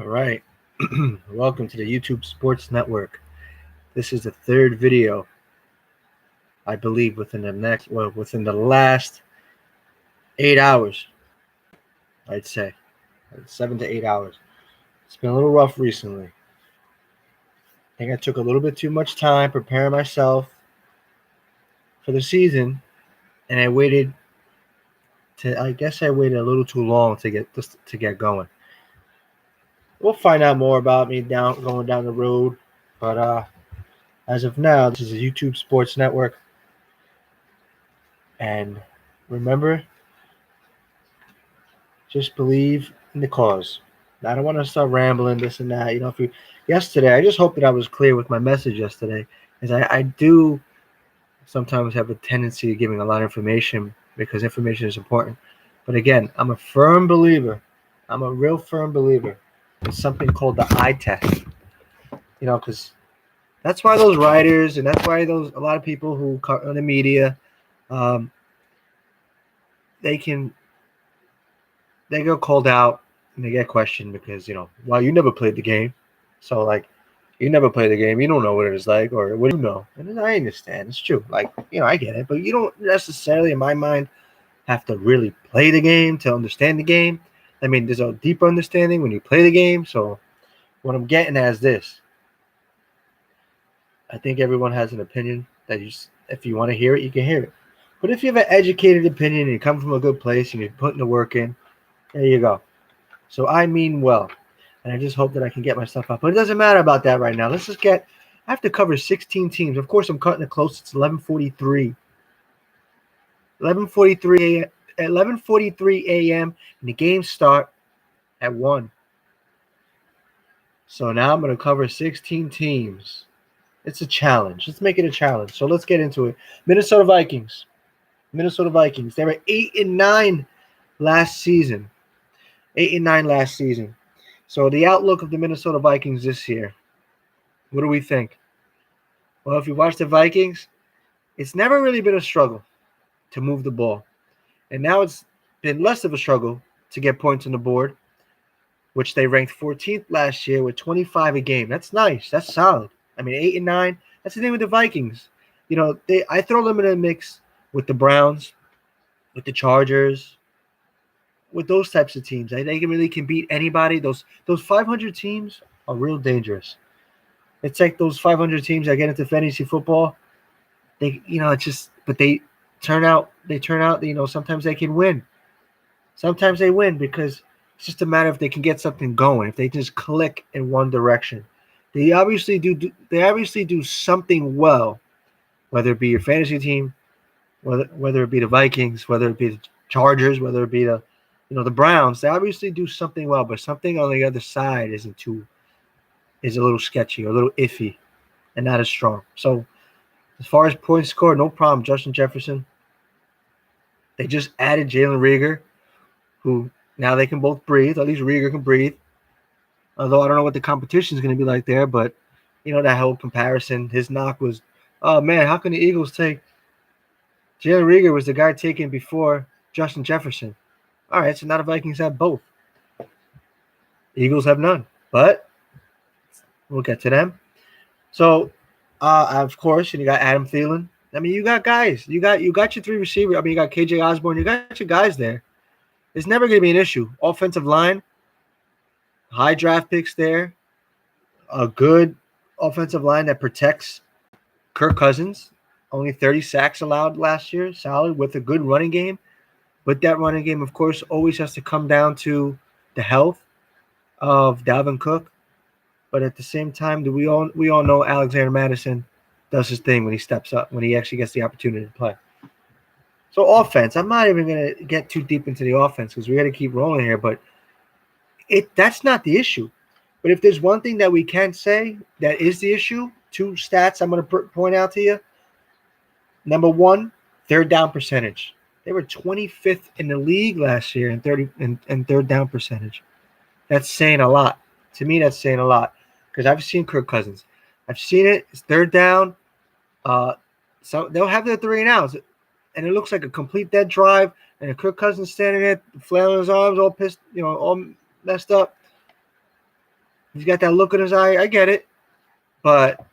All right. Welcome to the YouTube Sports Network. This is the third video, I believe, within the last 8 hours, I'd say. 7 to 8 hours. It's been a little rough recently. I think I took a little bit too much time preparing myself for the season, and I guess I waited a little too long to get going. We'll find out more about me going down the road, but as of now, this is a YouTube Sports Network. And remember, just believe in the cause. I don't want to start rambling this and that. Yesterday, I just hope that I was clear with my message yesterday, as I do sometimes have a tendency of giving a lot of information because information is important. But again, I'm a firm believer. I'm a real firm believer in something called the eye test. Because that's why those writers and that's why a lot of people who are in the media, they get called out and they get questioned because, well, you never played the game. So, you never played the game. You don't know what it is like, or what do you know? And I understand. It's true. I get it. But you don't necessarily, in my mind, have to really play the game to understand the game. I mean, there's a deeper understanding when you play the game. So, what I'm getting at is this. I think everyone has an opinion that if you want to hear it, you can hear it. But if you have an educated opinion and you come from a good place and you're putting the work in, there you go. So I mean well, and I just hope that I can get my stuff up. But it doesn't matter about that right now. I have to cover 16 teams. Of course, I'm cutting it close. It's 11:43. 11:43 a.m. and the games start at 1. So now I'm going to cover 16 teams. It's a challenge. Let's make it a challenge. So let's get into it. Minnesota Vikings. They were 8-9 last season. 8-9 last season. So the outlook of the Minnesota Vikings this year, what do we think? Well, if you watch the Vikings, it's never really been a struggle to move the ball. And now it's been less of a struggle to get points on the board, which they ranked 14th last year with 25 a game. That's nice. That's solid. I mean, 8-9, that's the name of the Vikings. I throw them in a mix with the Browns, with the Chargers, with those types of teams. They can beat anybody. Those 500 teams are real dangerous. It's like those 500 teams that get into fantasy football. But they turn out, sometimes they can win. Sometimes they win because it's just a matter if they can get something going. If they just click in one direction, they obviously do something well, whether it be your fantasy team, whether it be the Vikings, whether it be the Chargers, whether it be the Browns. They obviously do something well, but something on the other side is a little sketchy, or a little iffy, and not as strong. So as far as points scored, no problem. Justin Jefferson. They just added Jalen Reagor, who now they can both breathe. At least Reagor can breathe. Although I don't know what the competition is going to be like there, but that whole comparison. His knock was, oh man, how can the Eagles take Jalen Reagor was the guy taken before Justin Jefferson? All right, so now the Vikings have both. The Eagles have none, but we'll get to them. So, of course, you got Adam Thielen. I mean, you got guys. You got your three receivers. I mean, you got KJ Osborne. You got your guys there. It's never going to be an issue. Offensive line, high draft picks there. A good offensive line that protects Kirk Cousins. Only 30 sacks allowed last year. Solid with a good running game. But that running game, of course, always has to come down to the health of Dalvin Cook. But at the same time, we all know Alexander Madison does his thing when he steps up, when he actually gets the opportunity to play. So offense, I'm not even going to get too deep into the offense because we got to keep rolling here. But that's not the issue. But if there's one thing that we can say that is the issue, 2 stats I'm going to point out to you. Number 1, third down percentage. They were 25th in the league last year in third down percentage. That's saying a lot. To me, that's saying a lot because I've seen Kirk Cousins. I've seen it. It's third down. So they'll have their 3 and outs, and it looks like a complete dead drive. And Kirk Cousins standing there, flailing his arms, all pissed, all messed up. He's got that look in his eye. I get it, but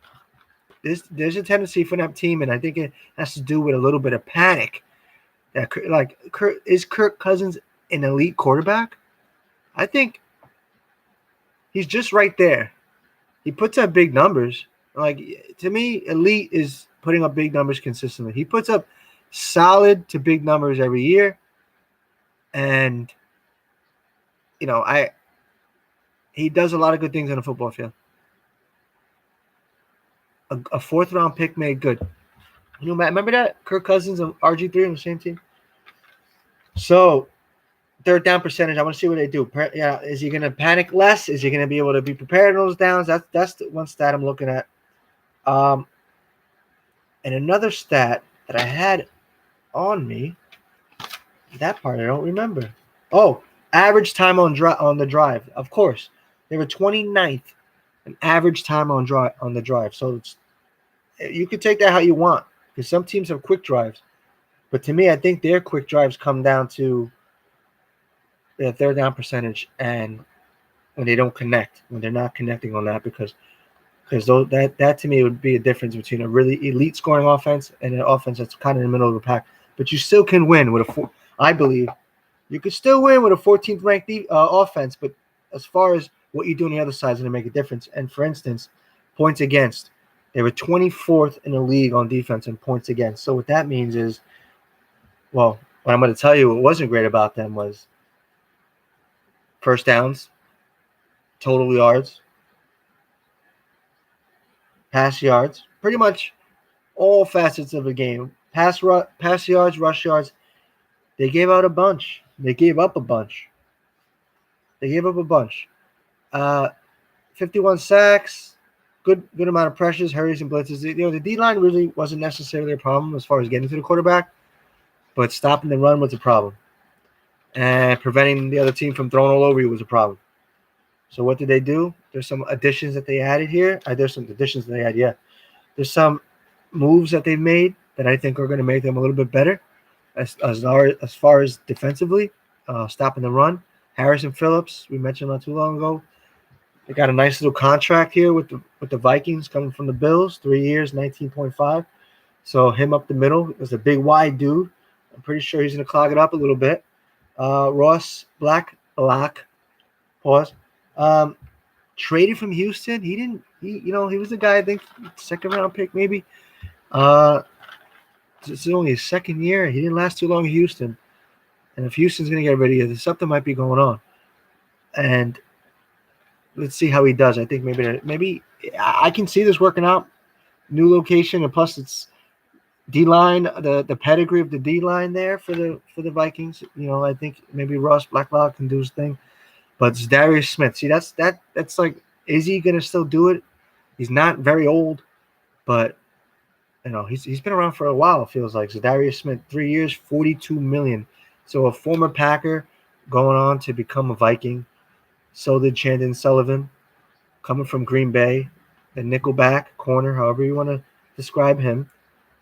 there's a tendency for that team, and I think it has to do with a little bit of panic. That is Kirk Cousins an elite quarterback? I think he's just right there. He puts up big numbers. Like, to me, elite is putting up big numbers consistently. He puts up solid to big numbers every year, and he does a lot of good things on the football field. A fourth round pick made good. Matt, remember that Kirk Cousins and RG3 on the same team? So, third down percentage. I want to see what they do. Yeah, is he going to panic less? Is he going to be able to be prepared in those downs? That's the one stat I'm looking at. And another stat that I had on me, that part I don't remember. Oh, average time on the drive. Of course, they were 29th in average time on the drive. So you can take that how you want, because some teams have quick drives, but to me, I think their quick drives come down to their third down percentage and when they don't connect, when they're not connecting on that, because that to me would be a difference between a really elite scoring offense and an offense that's kind of in the middle of the pack. But you still can win with I believe you could still win with a 14th ranked offense, but as far as what you do on the other side is going to make a difference. And for instance, points against, they were 24th in the league on defense in points against. So what that means is, well, what I'm going to tell you what wasn't great about them was first downs, total yards, pass yards, pretty much all facets of the game. Pass yards, rush yards. They gave out a bunch. They gave up a bunch. 51 sacks, good amount of pressures, hurries, and blitzes. The D-line really wasn't necessarily a problem as far as getting to the quarterback, but stopping the run was a problem. And preventing the other team from throwing all over you was a problem. So what did they do? There's some additions that they added here. There's some additions that they had, yeah. There's some moves that they've made that I think are going to make them a little bit better as far as defensively, stopping the run. Harrison Phillips, we mentioned not too long ago. They got a nice little contract here with the Vikings coming from the Bills, 3 years, 19.5. So him up the middle is a big wide dude. I'm pretty sure he's going to clog it up a little bit. Ross Blacklock, pause. Traded from Houston. He was the guy, I think, second round pick maybe. This is only his second year. He didn't last too long in Houston. And if Houston's going to get rid of you, something might be going on. And let's see how he does. I think maybe I can see this working out. New location, and plus it's D-line, the pedigree of the D-line there for the Vikings. I think maybe Ross Blacklock can do his thing. But it's Darius Smith. See, that's like, is he going to still do it? He's not very old, but he's been around for a while, it feels like. So Darius Smith, 3 years, $42 million. So a former Packer going on to become a Viking. So did Chandon Sullivan, coming from Green Bay, the nickelback corner, however you want to describe him.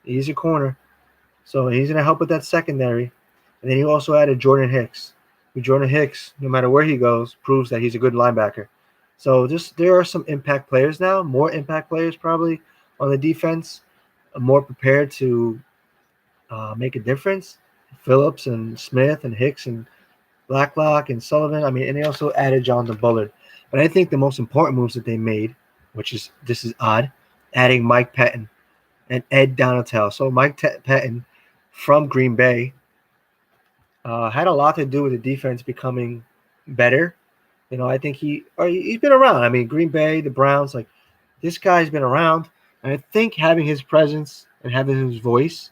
He's a corner. So he's going to help with that secondary. And then you also added Jordan Hicks. Jordan Hicks, no matter where he goes, proves that he's a good linebacker. So there are some impact players now, more impact players probably on the defense, more prepared to make a difference. Phillips and Smith and Hicks and Blacklock and Sullivan. And they also added Jonathan Bullard. But I think the most important moves that they made, this is odd, adding Mike Pettin and Ed Donatel. So Mike Pettin from Green Bay had a lot to do with the defense becoming better. I think he's been around. Green Bay, the Browns, like, this guy's been around. And I think having his presence and having his voice,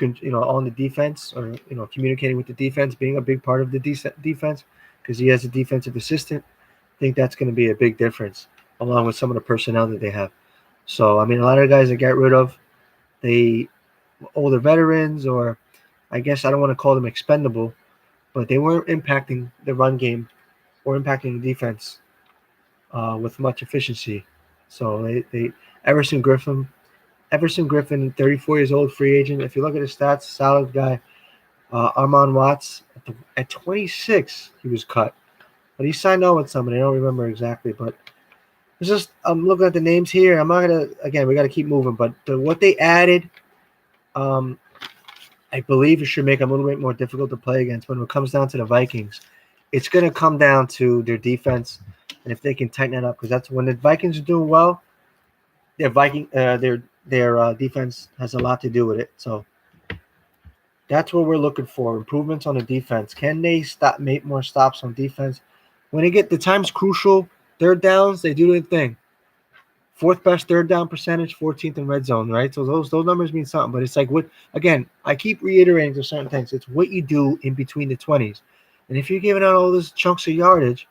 on the defense, or communicating with the defense, being a big part of the defense, because he has a defensive assistant, I think that's going to be a big difference, along with some of the personnel that they have. So a lot of the guys that got rid of, they older veterans, or I guess I don't want to call them expendable, but they weren't impacting the run game or impacting the defense with much efficiency. So they Everson Griffin, 34 years old, free agent. If you look at his stats, solid guy. Armon Watts, at 26, he was cut. But he signed on with somebody. I don't remember exactly, but It's just I'm looking at the names here. I'm not gonna again. We got to keep moving, but what they added, um, I believe it should make them a little bit more difficult to play against. When it comes down to the Vikings, it's gonna come down to their defense, and if they can tighten that up, because that's when the Vikings are doing well. Their defense has a lot to do with it. So that's what we're looking for. Improvements on the defense. Can they make more stops on defense? When they get the time's crucial, third downs, they do their thing. Fourth best third down percentage, 14th in red zone, right? So those numbers mean something. But it's like what again, I keep reiterating to certain things. It's what you do in between the 20s. And if you're giving out all those chunks of yardage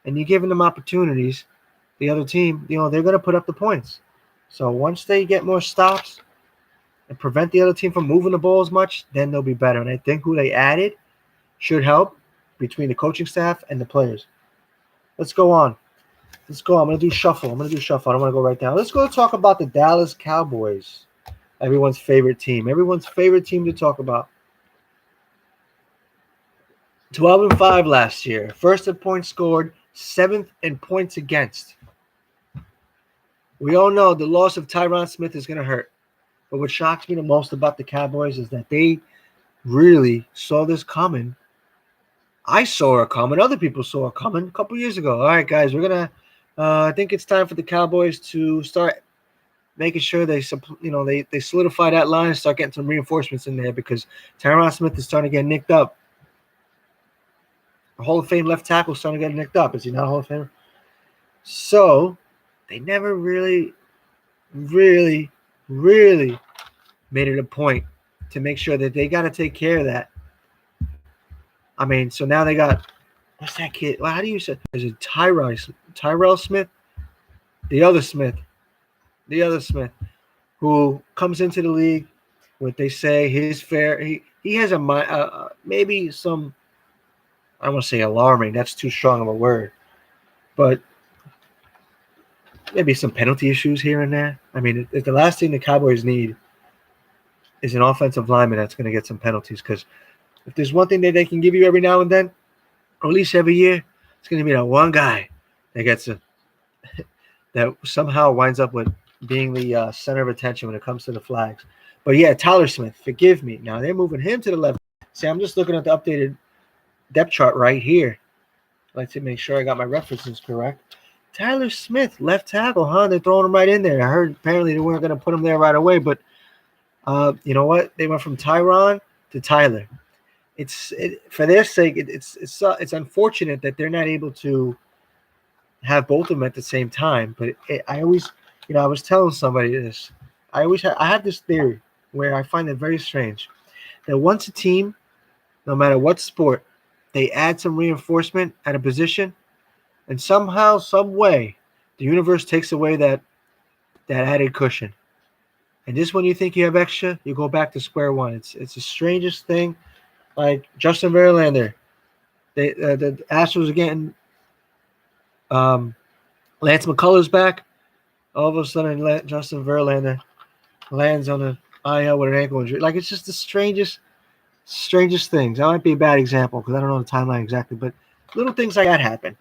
and you're giving them opportunities, the other team, they're gonna put up the points. So once they get more stops and prevent the other team from moving the ball as much, then they'll be better. And I think who they added should help between the coaching staff and the players. Let's go on. I'm going to do shuffle. I don't want to go right down. Let's go talk about the Dallas Cowboys, everyone's favorite team. Everyone's favorite team to talk about. 12-5 last year. First in points scored, seventh in points against. We all know the loss of Tyron Smith is going to hurt. But what shocks me the most about the Cowboys is that they really saw this coming. I saw it coming. Other people saw it coming a couple years ago. All right, guys, we're going to I think it's time for the Cowboys to start making sure they solidify that line and start getting some reinforcements in there because Tyron Smith is starting to get nicked up. A Hall of Fame left tackle is starting to get nicked up. Is he not a Hall of Famer? So they never really made it a point to make sure that they got to take care of that. I mean, so now they got what's that kid? Well, how do you say? Is it Tyrell Smith? The other Smith, who comes into the league with they say his fair. He has maybe some. I don't want to say alarming. That's too strong of a word, but maybe some penalty issues here and there. I mean, the last thing the Cowboys need is an offensive lineman that's going to get some penalties because if there's one thing that they can give you every now and then, or at least every year, it's going to be that one guy that gets that somehow winds up with being the center of attention when it comes to the flags. But yeah, Tyler Smith, forgive me. Now they're moving him to the left. See, I'm just looking at the updated depth chart right here. I'd like to make sure I got my references correct. Tyler Smith, left tackle, huh? They're throwing him right in there. I heard apparently they weren't going to put him there right away, but you know what? They went from Tyron to Tyler. For their sake, it's unfortunate that they're not able to have both of them at the same time. But I always, I was telling somebody this. I have this theory where I find it very strange that once a team, no matter what sport, they add some reinforcement at a position, and somehow, some way, the universe takes away that added cushion. And just when you think you have extra, you go back to square one. It's the strangest thing. Like Justin Verlander, the Astros are getting Lance McCullers back. All of a sudden, Justin Verlander lands on the IL with an ankle injury. Like it's just the strangest things. That might be a bad example because I don't know the timeline exactly, but little things like that happen.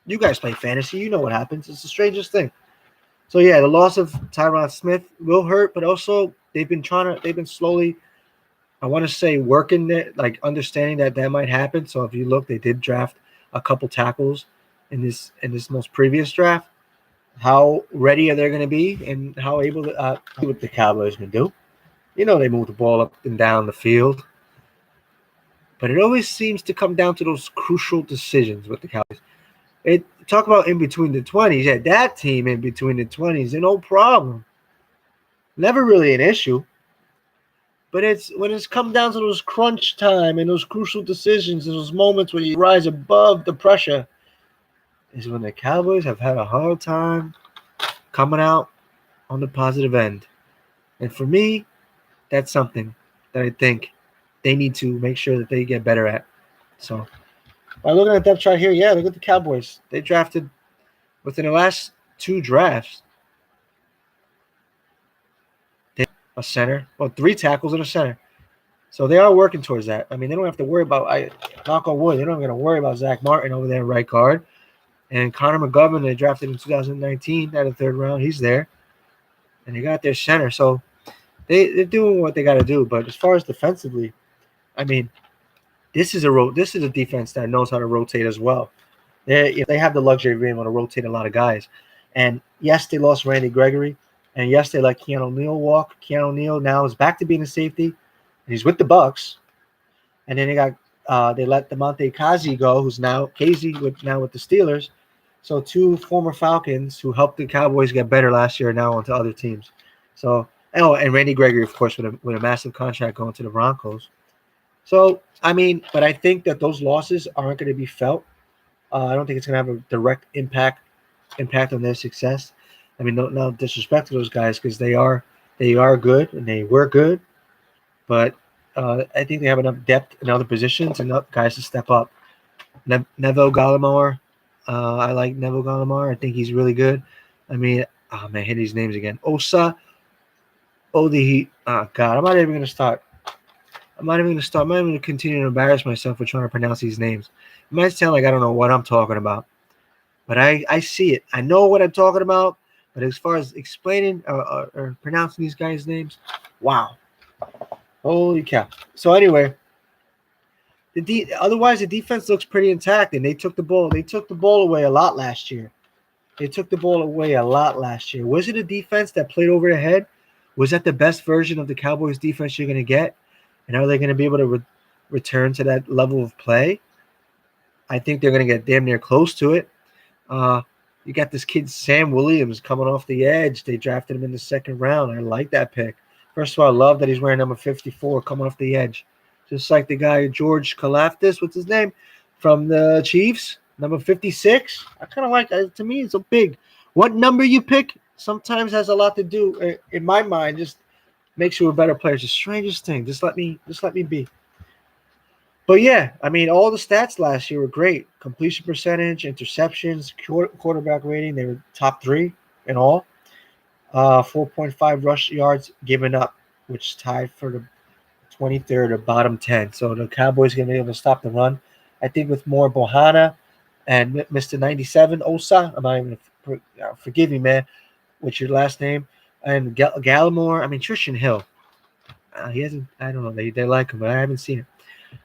You guys play fantasy, you know what happens. It's the strangest thing. So yeah, the loss of Tyron Smith will hurt, but also they've been slowly, I want to say, working it, like understanding that might happen. So if you look, they did draft a couple tackles in this most previous draft. How ready are they going to be, and how able to do what the Cowboys can do? They move the ball up and down the field, but it always seems to come down to those crucial decisions with the Cowboys. Talk about in between the 20s. Yeah, that team in between the 20s, no problem. Never really an issue. But it's when it's come down to those crunch time and those crucial decisions and those moments when you rise above the pressure is when the Cowboys have had a hard time coming out on the positive end. And for me, that's something that I think they need to make sure that they get better at. So by looking at depth chart here, yeah, look at the Cowboys. They drafted within the last two drafts a center, 3 tackles and a center. So they are working towards that. I mean, they don't have to worry about, knock on wood, they're not going to worry about Zach Martin over there in right guard. And Connor McGovern, they drafted in 2019 at the third round. He's there. And they got their center. So they're doing what they got to do. But as far as defensively, I mean, this is a defense that knows how to rotate as well. They have the luxury of being able to rotate a lot of guys. And yes, they lost Randy Gregory. And yes, they let Keanu Neal walk. Keanu Neal now is back to being a safety. And he's with the Bucks. And then they let DeMonte Kazi go, who's now Casey with the Steelers. So two former Falcons who helped the Cowboys get better last year now onto other teams. So and Randy Gregory, of course, with a massive contract going to the Broncos. So I mean, but I think that those losses aren't going to be felt. I don't think it's going to have a direct impact on their success. I mean, no disrespect to those guys because they are good and they were good, but I think they have enough depth in other positions and enough guys to step up. Neville Gallimore, I like Neville Gallimore. I think he's really good. I mean, oh man, I hit these names again. Osa Odihi. Oh God, I'm not even going to start. I'm not even going to continue to embarrass myself with trying to pronounce these names. It might sound like I don't know what I'm talking about, but I see it. I know what I'm talking about. But as far as explaining or pronouncing these guys' names, wow. Holy cow. So anyway, otherwise the defense looks pretty intact, and they took the ball away a lot last year. Was it a defense that played over the head? Was that the best version of the Cowboys defense you're going to get? And are they going to be able to return to that level of play? I think they're going to get damn near close to it. You got this kid, Sam Williams, coming off the edge. They drafted him in the second round. I like that pick. First of all, I love that he's wearing number 54 coming off the edge. Just like the guy, George Kalafdis, what's his name? From the Chiefs, number 56. I kind of like it. To me, it's a big. What number you pick sometimes has a lot to do, in my mind, just makes you a better player. It's the strangest thing. Just let me be. But yeah, I mean, all the stats last year were great. Completion percentage, interceptions, quarterback rating, they were top 3 in all. 4.5 rush yards given up, which tied for the 23rd or bottom 10. So the Cowboys are going to be able to stop the run. I think with more Bohanna and Mr. 97, Osa, I'm not even forgive me, man, what's your last name? And Gallimore, I mean, Tristan Hill. He hasn't, I don't know, they like him, but I haven't seen him.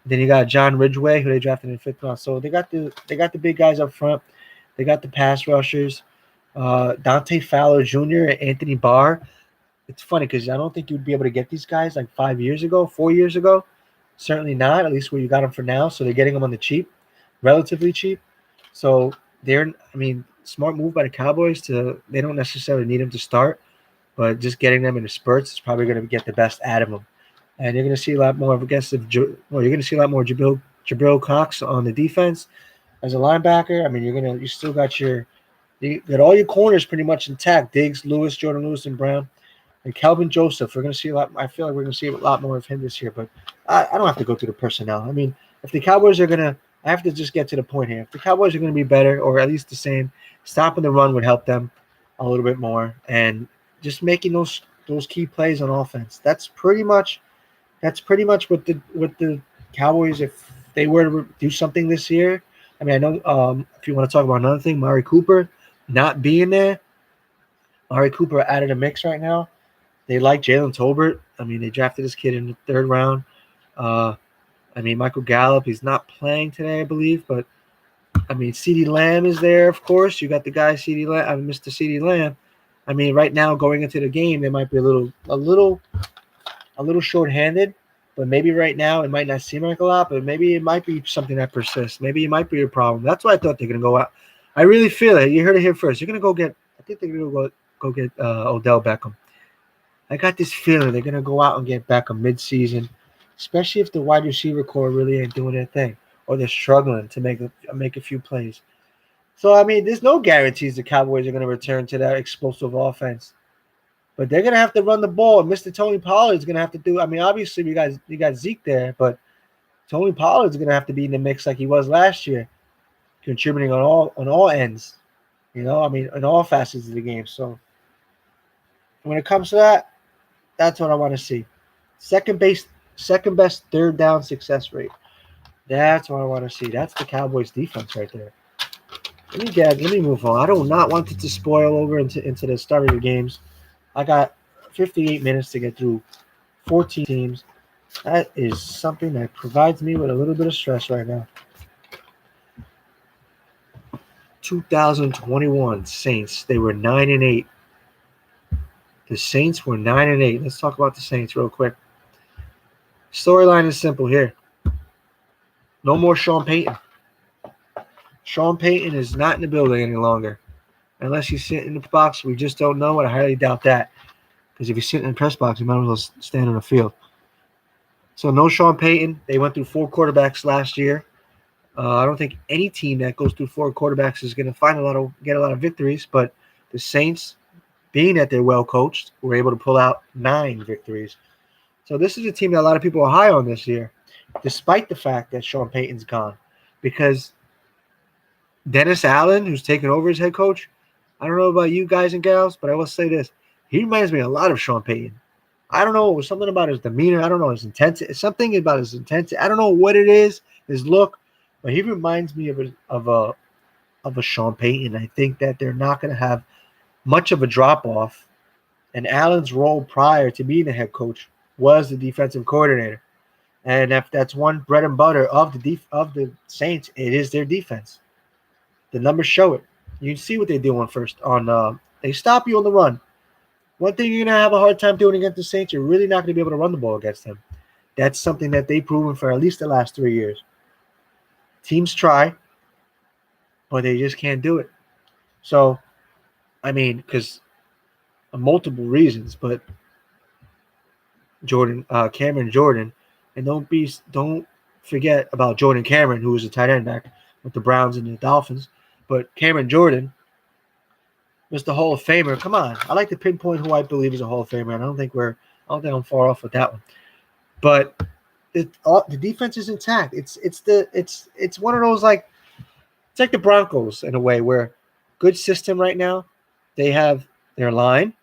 Then you got John Ridgeway, who they drafted in the 5th round. So they got the big guys up front. They got the pass rushers. Dante Fowler Jr. and Anthony Barr. It's funny because I don't think you'd be able to get these guys like 4 years ago. Certainly not, at least where you got them for now. So they're getting them on the cheap, relatively cheap. So smart move by the Cowboys they don't necessarily need them to start, but just getting them in the spurts is probably going to get the best out of them. And you're going to see a lot more you're going to see a lot more Jabril Cox on the defense as a linebacker. I mean, you still got you got all your corners pretty much intact. Diggs, Lewis, Jordan Lewis, and Brown. And Kelvin Joseph, we're going to see a lot. I feel like we're going to see a lot more of him this year, but I don't have to go through the personnel. I mean, if the Cowboys are going to, I have to just get to the point here. If the Cowboys are going to be better or at least the same, stopping the run would help them a little bit more, and just making those key plays on offense. That's pretty much what the Cowboys, if they were to do something this year. I mean, I know if you want to talk about another thing, Mari Cooper not being there. Mari Cooper out of the mix right now. They like Jalen Tolbert. I mean, they drafted this kid in the 3rd round. I mean, Michael Gallup, he's not playing today, I believe, but I mean, CeeDee Lamb is there, of course. You got the guy CeeDee Lamb, Mr. CeeDee Lamb. I mean, right now going into the game, they might be a little short-handed, but maybe right now it might not seem like a lot, but maybe it might be something that persists. Maybe it might be a problem. That's why I thought they're going to go out. I really feel it. You heard it here first. You're going to go get – I think they're going to go get Odell Beckham. I got this feeling they're going to go out and get Beckham mid-season, especially if the wide receiver core really ain't doing their thing or they're struggling to make a few plays. So, I mean, there's no guarantees the Cowboys are going to return to that explosive offense. But they're going to have to run the ball. Mr. Tony Pollard is going to have to do – I mean, obviously you got Zeke there, but Tony Pollard is going to have to be in the mix like he was last year, contributing on all ends, in all facets of the game. So when it comes to that, that's what I want to see. Second best 3rd down success rate. That's what I want to see. That's the Cowboys defense right there. Let me move on. I do not want it to spoil over into the start of the games. I got 58 minutes to get through 14 teams. That is something that provides me with a little bit of stress right now. 2021 Saints. They were 9-8. The Saints were 9-8. Let's talk about the Saints real quick. Storyline is simple here. No more Sean Payton. Sean Payton is not in the building any longer. Unless he's sitting in the box, we just don't know, and I highly doubt that. Because if he's sitting in the press box, he might as well stand on the field. So no Sean Payton. They went through 4 quarterbacks last year. I don't think any team that goes through 4 quarterbacks is going to get a lot of victories. But the Saints, being that they're well coached, were able to pull out 9 victories. So this is a team that a lot of people are high on this year, despite the fact that Sean Payton's gone. Because Dennis Allen, who's taken over as head coach, I don't know about you guys and gals, but I will say this. He reminds me a lot of Sean Payton. I don't know. It was something about his demeanor. I don't know, his intensity. Something about his intensity. I don't know what it is, his look, but he reminds me of a Sean Payton. I think that they're not going to have much of a drop-off. And Allen's role prior to being the head coach was the defensive coordinator. And if that's one bread and butter of the Saints, it is their defense. The numbers show it. You can see what they do they stop you on the run. One thing you're going to have a hard time doing against the Saints, you're really not going to be able to run the ball against them. That's something that they've proven for at least the last 3 years. Teams try, but they just can't do it. So, I mean, because of multiple reasons, but Cameron Jordan, and don't forget about Jordan Cameron, who was a tight end back with the Browns and the Dolphins. But Cameron Jordan, Mr. Hall of Famer. Come on, I like to pinpoint who I believe is a Hall of Famer, and I don't think I'm far off with that one. But the defense is intact. It's one of those it's like the Broncos in a way, where good system right now. They have their line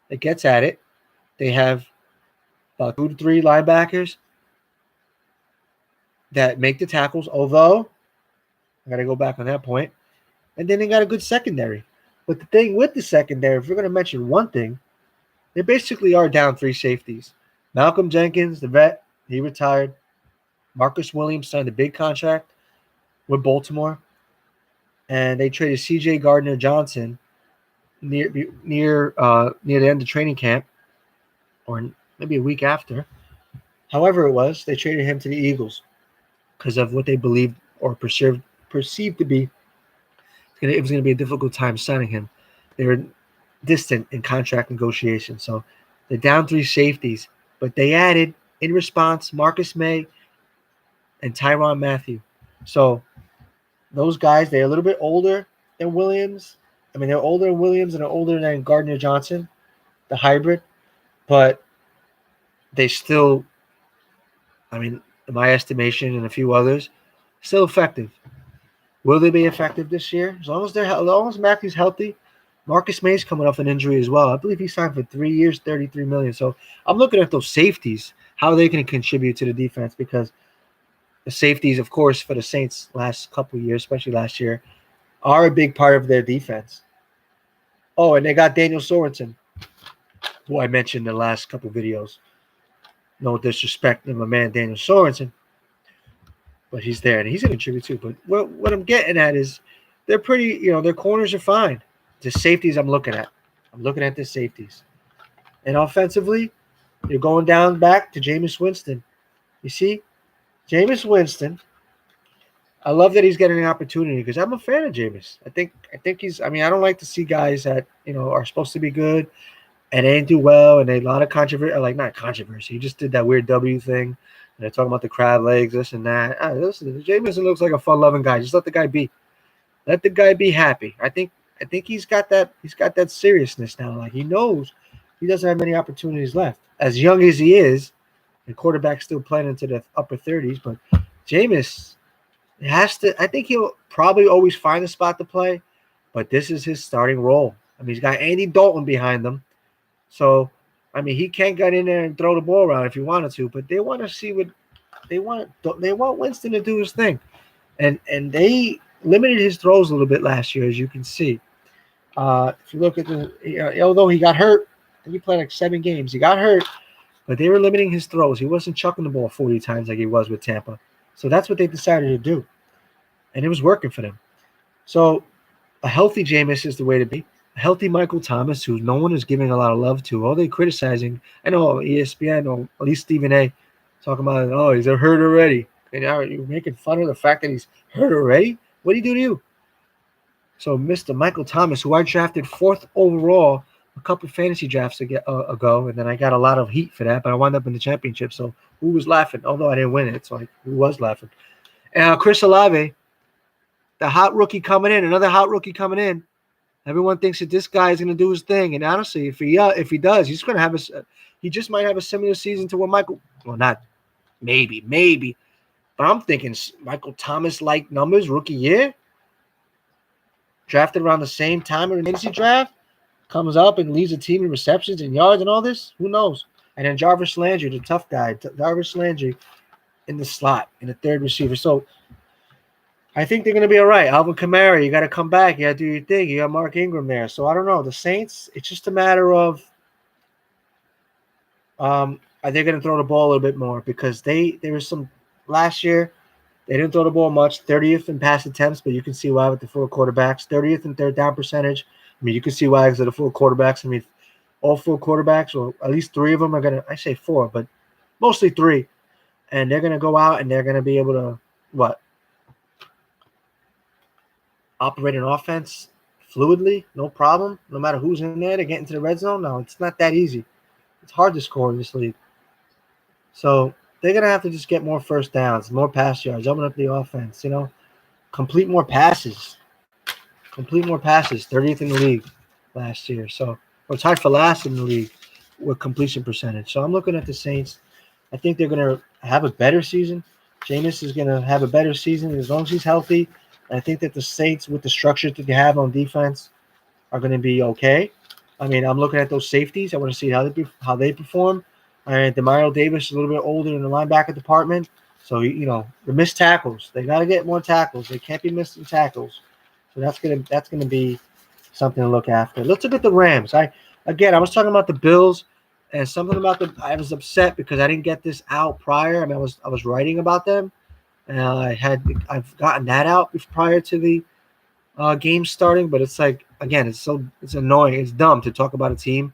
that gets at it. They have about 2 to 3 linebackers that make the tackles, although I got to go back on that point. And then they got a good secondary. But the thing with the secondary, if we're going to mention one thing, they basically are down 3 safeties. Malcolm Jenkins, the vet, he retired. Marcus Williams signed a big contract with Baltimore. And they traded C.J. Gardner-Johnson near the end of training camp, or maybe a week after. However it was, they traded him to the Eagles because of what they believed or perceived to be it was going to be a difficult time signing him. They were distant in contract negotiations. So they're down 3 safeties, but they added, in response, Marcus May and Tyrann Mathieu. So those guys, they're a little bit older than Williams. I mean, they're older than Williams and they're older than Gardner-Johnson, the hybrid. But they still, I mean, in my estimation and a few others, still effective. Will they be effective this year? As long as Matthew's healthy, Marcus May's coming off an injury as well. I believe he signed for 3 years, $33 million. So I'm looking at those safeties, how they can contribute to the defense, because the safeties, of course, for the Saints last couple of years, especially last year, are a big part of their defense. Oh, and they got Daniel Sorensen, who I mentioned in the last couple of videos. No disrespect to my man Daniel Sorensen, but he's there, and he's going to contribute too. But what I'm getting at is they're pretty, their corners are fine. The safeties I'm looking at. I'm looking at the safeties. And offensively, you're going down back to Jameis Winston. You see, Jameis Winston, I love that he's getting an opportunity because I'm a fan of Jameis. I think he's, I don't like to see guys that, are supposed to be good and they didn't do well, and they a lot of controversy, not controversy. He just did that weird W thing. And they're talking about the crab legs, this and that. Listen, Jameson looks like a fun-loving guy. Just let the guy be. Let the guy be happy. I think he's got that seriousness now. Like, he knows he doesn't have many opportunities left. As young as he is, the quarterback's still playing into the upper 30s, but Jameis has to. I think he'll probably always find a spot to play, but this is his starting role. He's got Andy Dalton behind them, so. He can't get in there and throw the ball around if he wanted to, but they want to see what they want. They want Winston to do his thing, and they limited his throws a little bit last year, as you can see. If you look at although he got hurt, I think he played like 7 games. He got hurt, but they were limiting his throws. He wasn't chucking the ball 40 times like he was with Tampa. So that's what they decided to do, and it was working for them. So a healthy Jameis is the way to be. A healthy Michael Thomas, who no one is giving a lot of love to. All they criticizing, I know ESPN or at least Stephen A. talking about, oh, he's hurt already. And now you're making fun of the fact that he's hurt already? What did he do to you? So Mr. Michael Thomas, who I drafted 4th overall a couple fantasy drafts ago, and then I got a lot of heat for that, but I wound up in the championship. So who was laughing? Although I didn't win it, so who was laughing? And Chris Olave, the hot rookie coming in, another hot rookie coming in. Everyone thinks that this guy is going to do his thing, and honestly, if he does, he's going to have he just might have a similar season to what Michael. Well, not maybe, but I'm thinking Michael Thomas like numbers rookie year, drafted around the same time in the fantasy draft, comes up and leads the team in receptions and yards and all this. Who knows? And then Jarvis Landry, the tough guy, Jarvis Landry in the slot in the 3rd receiver. So I think they're going to be all right. Alvin Kamara, you got to come back. You got to do your thing. You got Mark Ingram there. So I don't know. The Saints, it's just a matter of are they going to throw the ball a little bit more? Because there was some last year, they didn't throw the ball much. 30th in pass attempts, but you can see why with the 4 quarterbacks. 30th in third down percentage. I mean, you can see why because of the 4 quarterbacks. I mean, all 4 quarterbacks, or at least 3 of them are going to – I say 4, but mostly 3. And they're going to go out and they're going to be able to what? Operate an offense fluidly, no problem. No matter who's in there to get into the red zone. No, it's not that easy. It's hard to score in this league. So they're going to have to just get more first downs, more pass yards, open up the offense, complete more passes. 30th in the league last year. So we're tied for last in the league with completion percentage. So I'm looking at the Saints. I think they're going to have a better season. Jameis is going to have a better season as long as he's healthy. I think that the Saints, with the structure that they have on defense, are going to be okay. I mean, I'm looking at those safeties. I want to see how they perform. And Demario Davis is a little bit older in the linebacker department. So, the missed tackles. They got to get more tackles. They can't be missing tackles. So that's gonna be something to look after. Let's look at the Rams. I was talking about the Bills and something about I was upset because I didn't get this out prior. I mean, I was writing about them. I've gotten that out prior to the game starting, but it's like, again, it's annoying. It's dumb to talk about a team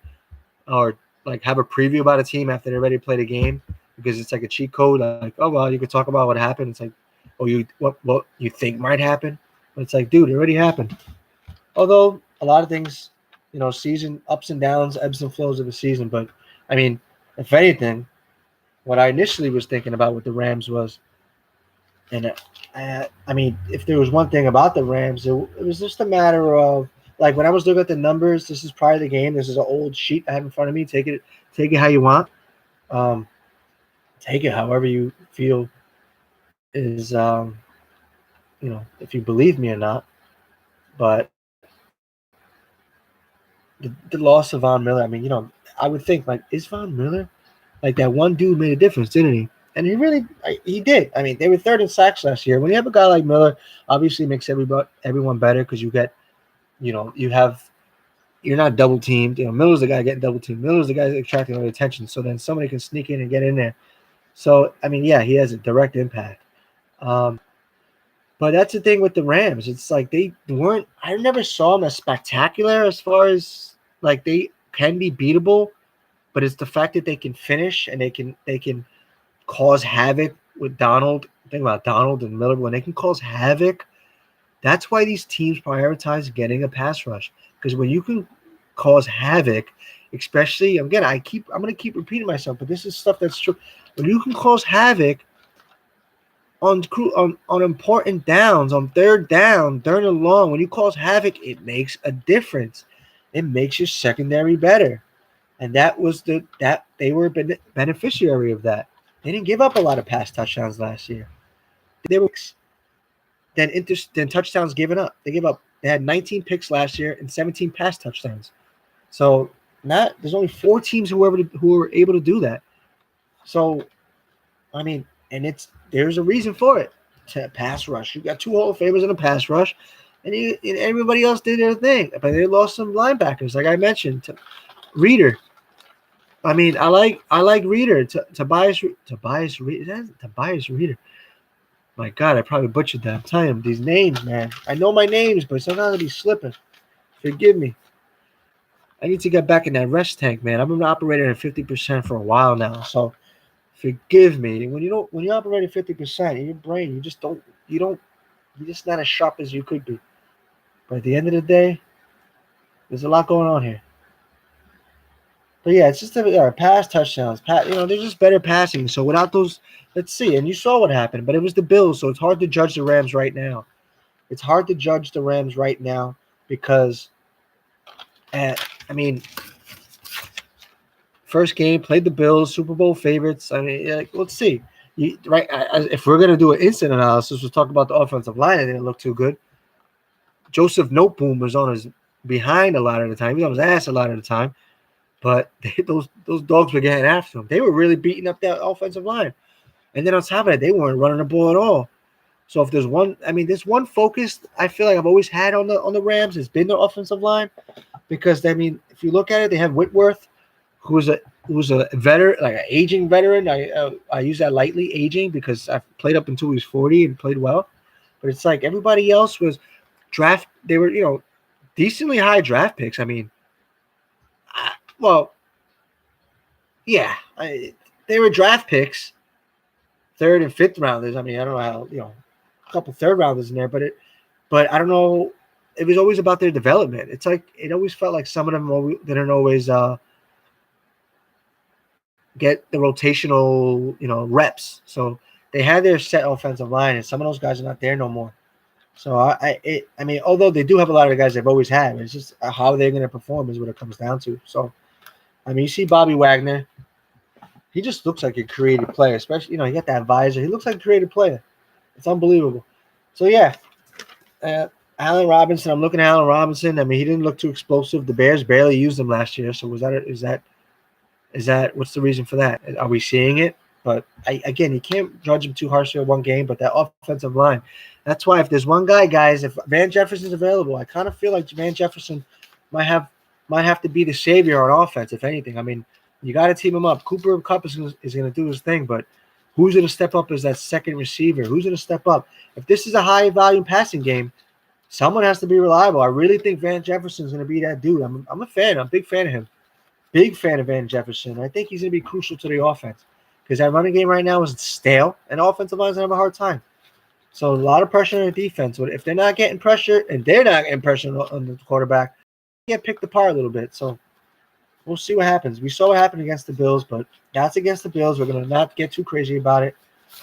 or like have a preview about a team after they already played a game because it's like a cheat code. Like, oh well, you could talk about what happened. It's like, what you think might happen, but it's like, dude, it already happened. Although a lot of things, season ups and downs, ebbs and flows of the season. But I mean, if anything, what I initially was thinking about with the Rams was. And I mean, if there was one thing about the Rams, it was just a matter of like when I was looking at the numbers. This is prior to the game. This is an old sheet I have in front of me. Take it how you want. Take it however you feel is, if you believe me or not. But the loss of Von Miller. I mean, I would think like, is Von Miller like that one dude made a difference, didn't he? And he did. I mean, they were 3rd in sacks last year. When you have a guy like Miller, obviously it makes everyone better because you get, you're not double teamed. Miller's the guy getting double teamed. Miller's the guy attracting all the attention. So then somebody can sneak in and get in there. So, I mean, yeah, he has a direct impact. But that's the thing with the Rams. It's like I never saw them as spectacular as far as like they can be beatable, but it's the fact that they can finish and they can cause havoc with Donald. Think about Donald and Miller. When they can cause havoc, that's why these teams prioritize getting a pass rush. Because when you can cause havoc, especially, again, I'm going to keep repeating myself, but this is stuff that's true. When you can cause havoc on important downs, on 3rd down, 3rd and long, when you cause havoc, it makes a difference. It makes your secondary better. And that was that they were beneficiary of that. They didn't give up a lot of pass touchdowns last year. They were then touchdowns given up. They had 19 picks last year and 17 pass touchdowns. So there's only 4 teams who were able to do that. So, I mean, and there's a reason for it. pass rush. You got 2 Hall of Famers in a pass rush, and everybody else did their thing. But they lost some linebackers, like I mentioned. Reader. I mean, I like Reader. Tobias Reader. My God, I probably butchered that. I'm telling you, these names, man. I know my names, but sometimes I be slipping. Forgive me. I need to get back in that rest tank, man. I've been operating at 50% for a while now, so forgive me. When you operate at 50% in your brain, you're just not as sharp as you could be. But at the end of the day, there's a lot going on here. But yeah, it's just pass touchdowns. They're just better passing. So without those, let's see. And you saw what happened, but it was the Bills, so it's hard to judge the Rams right now. It's hard to judge the Rams right now because, I mean, first game played the Bills, Super Bowl favorites. I mean, let's see. If we're gonna do an instant analysis, we'll talk about the offensive line. It didn't look too good. Joseph Noteboom was on his behind a lot of the time. He was on his ass a lot of the time. But those dogs were getting after him. They were really beating up that offensive line. And then on top of that, they weren't running the ball at all. So if there's one focus I feel like I've always had on the Rams has been the offensive line. Because if you look at it, they have Whitworth, who's a veteran, like an aging veteran. I use that lightly, aging, because I played up until he was 40 and played well. But it's like everybody else was they were, decently high draft picks. I mean, they were draft picks, 3rd and 5th rounders. I mean, I don't know how, a couple 3rd rounders in there, but I don't know. It was always about their development. It's like it always felt like some of them didn't always get the rotational, reps. So they had their set offensive line, and some of those guys are not there no more. So although they do have a lot of the guys they've always had, it's just how they're going to perform is what it comes down to. So, you see Bobby Wagner. He just looks like a creative player, especially, he got that visor. He looks like a creative player. It's unbelievable. So, yeah, Allen Robinson. I'm looking at Allen Robinson. He didn't look too explosive. The Bears barely used him last year. So, is that what's the reason for that? Are we seeing it? But, again, you can't judge him too harshly on one game, but that offensive line. That's why if there's one guy, guys, if Van Jefferson's available, I kind of feel like Van Jefferson might have to be the savior on offense, if anything. I mean, you got to team him up. Cooper Kupp is going to do his thing, but who's going to step up as that second receiver? Who's going to step up? If this is a high-volume passing game, someone has to be reliable. I really think Van Jefferson is going to be that dude. I'm a fan. I'm a big fan of him. Big fan of Van Jefferson. I think he's going to be crucial to the offense because that running game right now is stale, and offensive lines have a hard time. So a lot of pressure on the defense. But if they're not getting pressure and they're not getting pressure on the quarterback, they get picked apart a little bit. So we'll see what happens. We saw what happened against the Bills, but that's against the Bills. We're gonna not get too crazy about it.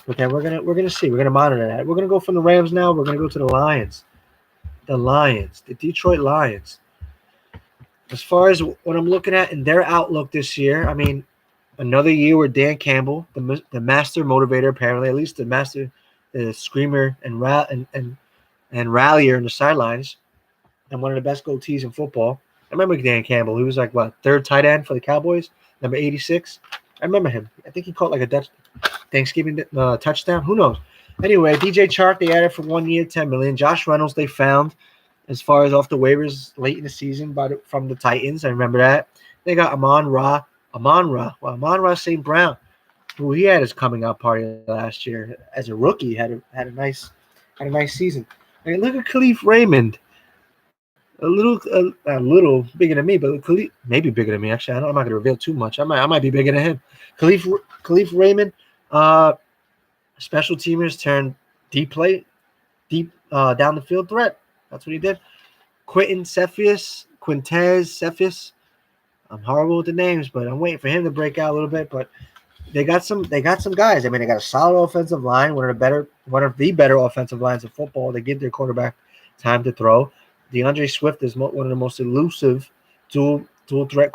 But then we're gonna see. We're gonna monitor that. We're gonna go from the Rams now. We're gonna go to the Lions. The Detroit Lions. As far as what I'm looking at in their outlook this year, another year where Dan Campbell, the master motivator, apparently, at least the screamer and rallier in the sidelines, and one of the best goatees in football. I remember Dan Campbell. He was like, 3rd tight end for the Cowboys, number 86. I remember him. I think he caught like a Dutch Thanksgiving touchdown. Who knows? Anyway, DJ Chark, they added for 1 year, $10 million. Josh Reynolds, they found as far as off the waivers late in the season from the Titans. I remember that. They got Amon-Ra St. Brown, who he had his coming out party last year as a rookie. Had a nice season. And look at Khalif Raymond. A little bigger than me, but Khalif maybe bigger than me. Actually, I'm not going to reveal too much. I might be bigger than him. Khalif Raymond, special teamers turned deep down the field threat. That's what he did. Quintez Cephas. I'm horrible with the names, but I'm waiting for him to break out a little bit. But they got some guys. They got a solid offensive line, one of the better offensive lines of football. They give their quarterback time to throw. DeAndre Swift is one of the most elusive dual threat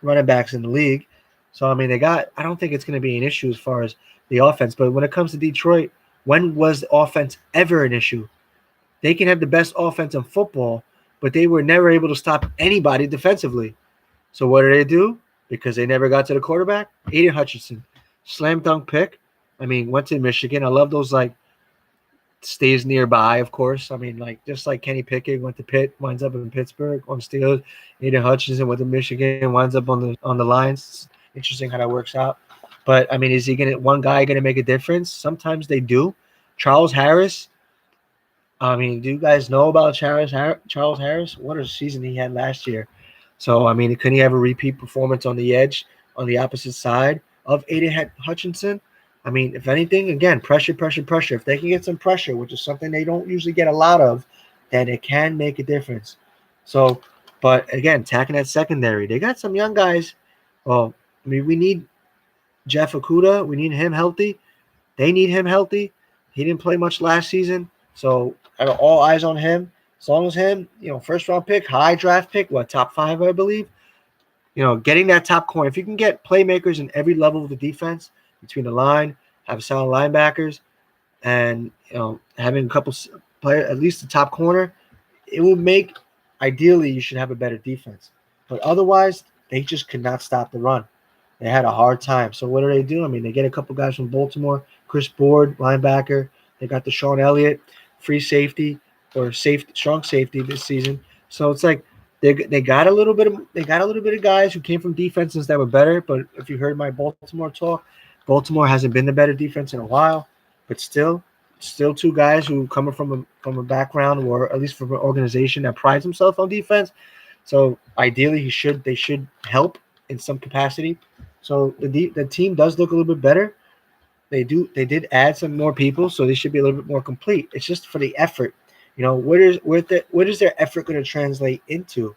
running backs in the league. So I don't think it's going to be an issue as far as the offense. But when it comes to Detroit, when was offense ever an issue? They can have the best offense in football, but they were never able to stop anybody defensively. So what did they do? Because they never got to the quarterback. Aiden Hutchinson, slam dunk pick. Went to Michigan. I love those stays nearby, of course. I mean, like just like Kenny Pickett went to Pitt, winds up in Pittsburgh on Steelers. Aiden Hutchinson went to Michigan, winds up on the Lions. Interesting how that works out. But I mean, is he one guy gonna make a difference? Sometimes they do. Charles Harris. I mean, do you guys know about Charles Harris? What a season he had last year. So I mean, couldn't he have a repeat performance on the edge, on the opposite side of Aiden Hutchinson? I mean, if anything, again, pressure. If they can get some pressure, which is something they don't usually get a lot of, then it can make a difference. So, but again, attacking that secondary, they got some young guys. Well, I mean, we need Jeff Okuda. We need him healthy. They need him healthy. He didn't play much last season, so I got all eyes on him. As long as him, first round pick, high draft pick, top 5, I believe. Getting that top corner. If you can get playmakers in every level of the defense, between the line, have sound linebackers, and having a couple players, at least the top corner, it will make. Ideally, you should have a better defense, but otherwise, they just could not stop the run. They had a hard time. So what do? I mean, they get a couple guys from Baltimore, Chris Board, linebacker. They got Deshaun Elliott, free safety or strong safety this season. So it's like they got a little bit of guys who came from defenses that were better. But if you heard my Baltimore talk, Baltimore hasn't been the better defense in a while, but still two guys who coming from a background or at least from an organization that prides himself on defense. So ideally, they should help in some capacity. So the team does look a little bit better. They did add some more people, so they should be a little bit more complete. It's just for the effort. What is their effort going to translate into?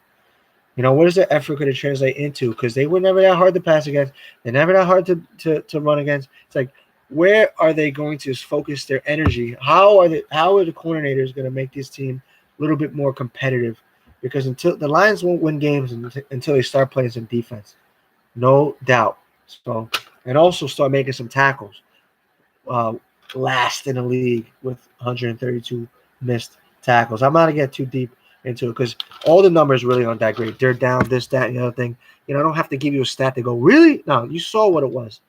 What is their effort going to translate into? Because they were never that hard to pass against. They're never that hard to run against. It's like, where are they going to focus their energy? How are the coordinators going to make this team a little bit more competitive? Because until the Lions won't win games until they start playing some defense, no doubt. So, and also start making some tackles. Last in the league with 132 missed tackles. I'm not gonna get too deep into it because all the numbers really aren't that great. They're down, this, that, and the other thing. I don't have to give you a stat to go, really? No, you saw what it was.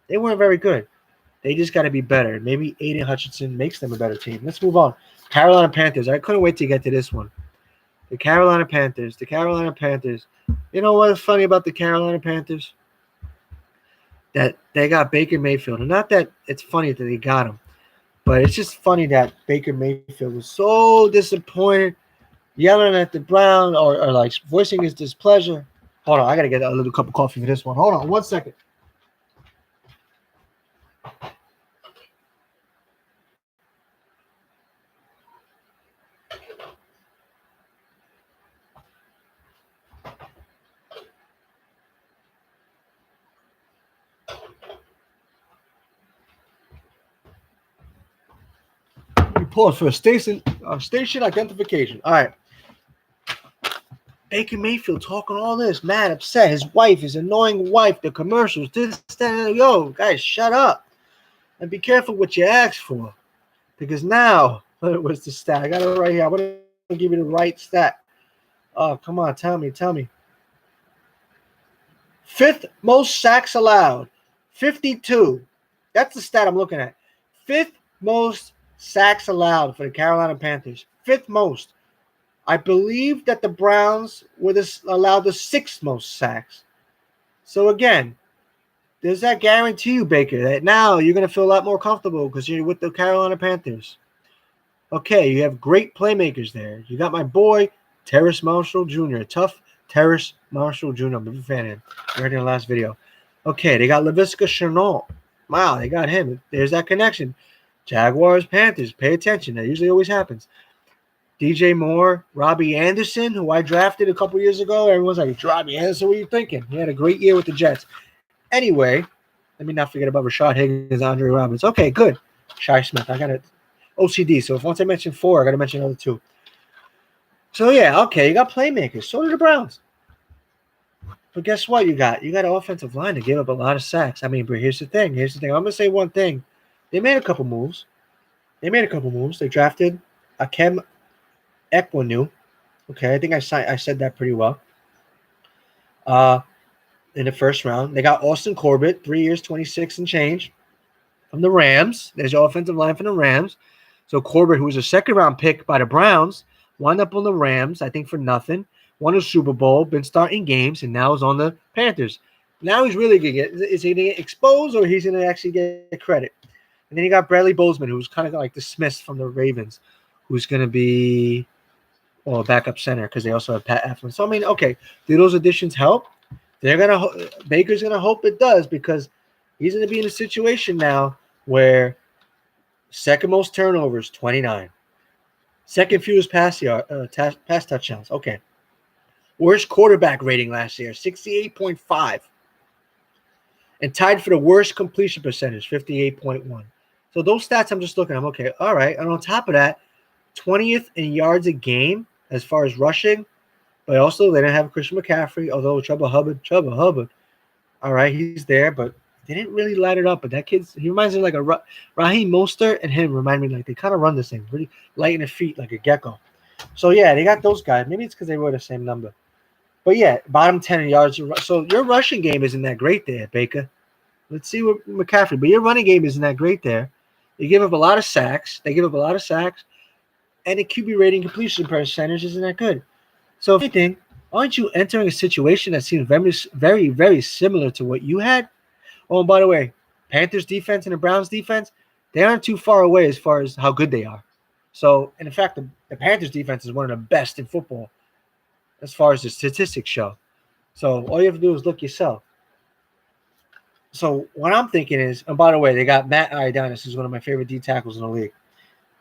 They weren't very good. They just got to be better. Maybe Aiden Hutchinson makes them a better team. Let's move on. Carolina Panthers. I couldn't wait to get to this one. The Carolina Panthers. You know what's funny about the Carolina Panthers? That they got Baker Mayfield. And not that it's funny that they got him, but it's just funny that Baker Mayfield was so disappointed, yelling at the Browns or like voicing his displeasure. Hold on, I got to get a little cup of coffee for this one. Hold on 1 second. Pause for a station identification. All right. Baker Mayfield talking all this, mad, upset. His wife, his annoying wife, the commercials, this, that. Yo, guys, shut up. And be careful what you ask for. Because now, what's the stat? I got it right here. I want to give you the right stat. Oh, come on, tell me. 5th most sacks allowed. 52. That's the stat I'm looking at. 5th most sacks allowed for the Carolina Panthers. 5th most. I believe that the Browns would allow the 6th most sacks. So again, does that guarantee you, Baker, that now you're going to feel a lot more comfortable because you're with the Carolina Panthers? Okay, you have great playmakers there. You got my boy, Terrace Marshall Jr., tough Terrace Marshall Jr. I'm a big fan of him. I heard in the last video. Okay, they got Laviska Shenault. Wow, they got him. There's that connection. Jaguars, Panthers, pay attention. That usually always happens. DJ Moore, Robbie Anderson, who I drafted a couple years ago. Everyone's like, Robbie Anderson, what are you thinking? He had a great year with the Jets. Anyway, let me not forget about Rashad Higgins, Andre Roberts. Okay, good. Shai Smith. I got it. OCD. So if once I mention 4, I got to mention another 2. So, yeah, okay, you got playmakers. So do the Browns. But guess what you got? You got an offensive line that gave up a lot of sacks. I mean, but here's the thing. I'm going to say one thing. They made a couple moves. They drafted Akem Ekwonu. Okay, I think I said that pretty well. In the first round, they got Austin Corbett, 3 years, 26 and change, from the Rams. There's your offensive line from the Rams. So Corbett, who was a second-round pick by the Browns, wound up on the Rams, I think for nothing, won a Super Bowl, been starting games, and now is on the Panthers. Now he's really going to get – is he going to get exposed or he's going to actually get credit? And then you got Bradley Bozeman, who's kind of like dismissed from the Ravens, who's going to be a backup center because they also have Pat Eflin. So, I mean, okay, do those additions help? Baker's going to hope it does because he's going to be in a situation now where second most turnovers, 29. Second fewest pass touchdowns. Okay. Worst quarterback rating last year, 68.5. And tied for the worst completion percentage, 58.1. So those stats I'm just looking at, I'm okay, all right. And on top of that, 20th in yards a game as far as rushing, but also they didn't have Christian McCaffrey, although Chuba Hubbard, all right, he's there, but they didn't really light it up. But that he reminds me like a Raheem Mostert and him remind me like they kind of run the same, really light in the feet like a gecko. So, yeah, they got those guys. Maybe it's because they were the same number. But, yeah, bottom 10 in yards. So your rushing game isn't that great there, Baker. Let's see what McCaffrey. But your running game isn't that great there. You give up a lot of sacks. And the QB rating completion percentage isn't that good. So, if anything, aren't you entering a situation that seems very, very, very similar to what you had? Oh, and by the way, Panthers defense and the Browns defense, they aren't too far away as far as how good they are. So, and in fact, the Panthers defense is one of the best in football as far as the statistics show. So, all you have to do is look yourself. So, what I'm thinking is, and by the way, they got Matt Ioannidis, who's one of my favorite D tackles in the league.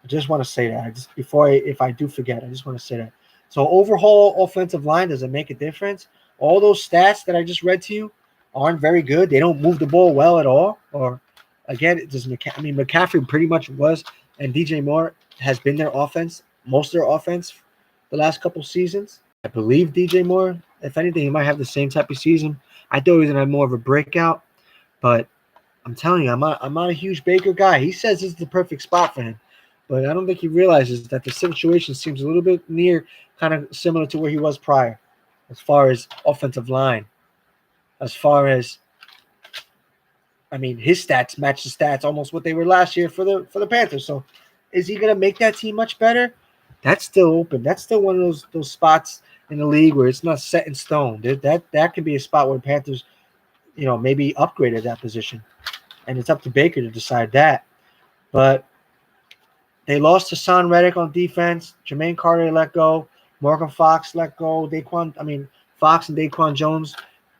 I just want to say that. If I do forget, I just want to say that. So overhaul offensive line, does it make a difference? All those stats that I just read to you aren't very good. They don't move the ball well at all. Or again, McCaffrey pretty much was, and DJ Moore has been their offense, most of their offense the last couple seasons. I believe DJ Moore, if anything, he might have the same type of season. I thought he was gonna have more of a breakout, but I'm telling you, I'm not a huge Baker guy. He says this is the perfect spot for him. But I don't think he realizes that the situation seems a little bit kind of similar to where he was prior, as far as offensive line. As far as, his stats match the stats almost what they were last year for the Panthers. So, is he going to make that team much better? That's still open. That's still one of those spots in the league where it's not set in stone. That could be a spot where Panthers, maybe upgraded that position, and it's up to Baker to decide that. But they lost to Son Reddick on defense. Jermaine Carter let go. Morgan Fox let go. Fox and Daquan Jones.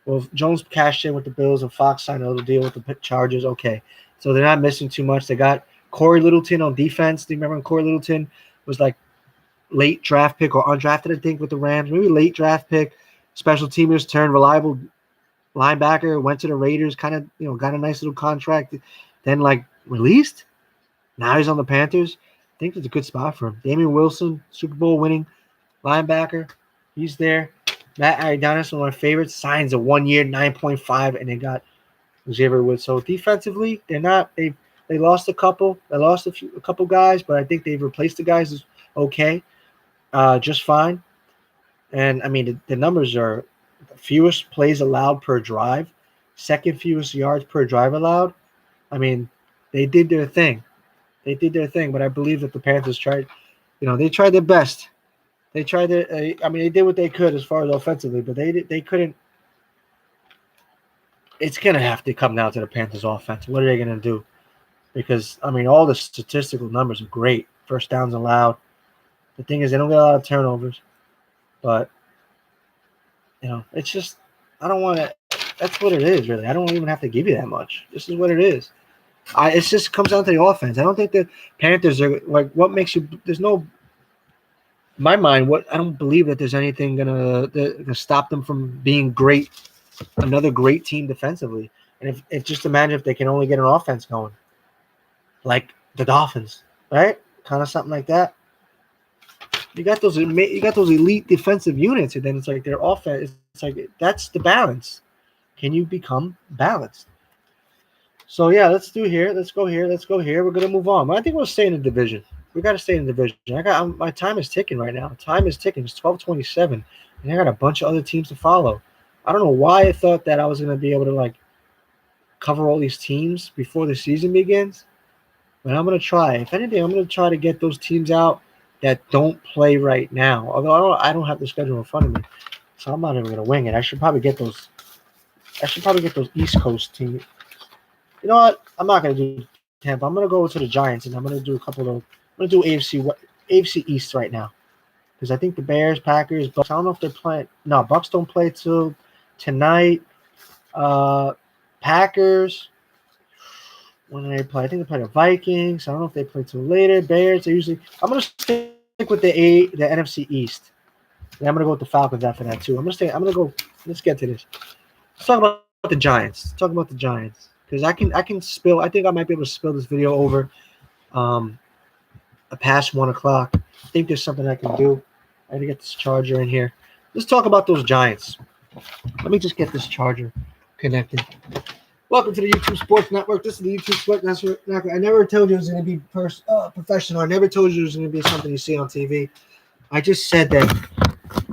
Well, Jones cashed in with the Bills, and Fox signed a little deal with the Chargers. Okay, so they're not missing too much. They got Corey Littleton on defense. Do you remember when Corey Littleton was like late draft pick or undrafted, I think, with the Rams? Maybe late draft pick. Special teamers turned reliable linebacker. Went to the Raiders. Kind of, got a nice little contract. Then released. Now he's on the Panthers. I think it's a good spot for him. Damian Wilson, Super Bowl winning linebacker. He's there. Matt Ioannidis, one of my favorites, signs a 1 year, 9.5, and they got Xavier Woods. So defensively, they're not. They lost a couple. They lost a couple guys, but I think they've replaced the guys okay, just fine. And the numbers are the fewest plays allowed per drive, second fewest yards per drive allowed. They did their thing. But I believe that the Panthers tried, they tried their best. They tried they did what they could as far as offensively, but they couldn't. It's going to have to come down to the Panthers offense. What are they going to do? Because, all the statistical numbers are great. First downs allowed. The thing is, they don't get a lot of turnovers. But, it's just, I don't want to, that's what it is, really. I don't even have to give you that much. This is what it is. It just comes down to the offense. I don't think the Panthers are what makes you. There's no, in my mind, I don't believe that there's anything gonna stop them from being great, another great team defensively. And if just imagine if they can only get an offense going, like the Dolphins, right? Kind of something like that. You got those elite defensive units, and then it's like their offense. It's like that's the balance. Can you become balanced? So, yeah, let's go here. We're going to move on. But I think we'll stay in the division. We got to stay in the division. My time is ticking right now. Time is ticking. It's 12:27, and I got a bunch of other teams to follow. I don't know why I thought that I was going to be able to, cover all these teams before the season begins. But I'm gonna try. If anything, I'm gonna try to get those teams out that don't play right now. Although I don't have the schedule in front of me, so I'm not even gonna wing it. I should probably get those. I should probably get those East Coast teams. You know what? I'm not gonna do Tampa. I'm gonna go to the Giants, and I'm gonna do a couple of. I'm gonna do AFC East right now because I think the Bears, Packers, Bucks. I don't know if they're playing. No, Bucks don't play till tonight. Uh, Packers. When do they play? I think they play the Vikings. I don't know if they play till later. Bears. They usually. I'm gonna stick with the NFC East. And I'm gonna go with the Falcons after that too. I'm gonna go. Let's get to this. Let's talk about the Giants. Let's talk about the Giants because I can spill. I think I might be able to spill this video over um past 1 o'clock. I think there's something I can do. I need to get this charger in here. Let's talk about those Giants. Let me just get this charger connected. Welcome to the YouTube Sports Network. This is the YouTube Sports Network. I never told you it was going to be professional. I never told you it was going to be something you see on TV. I just said that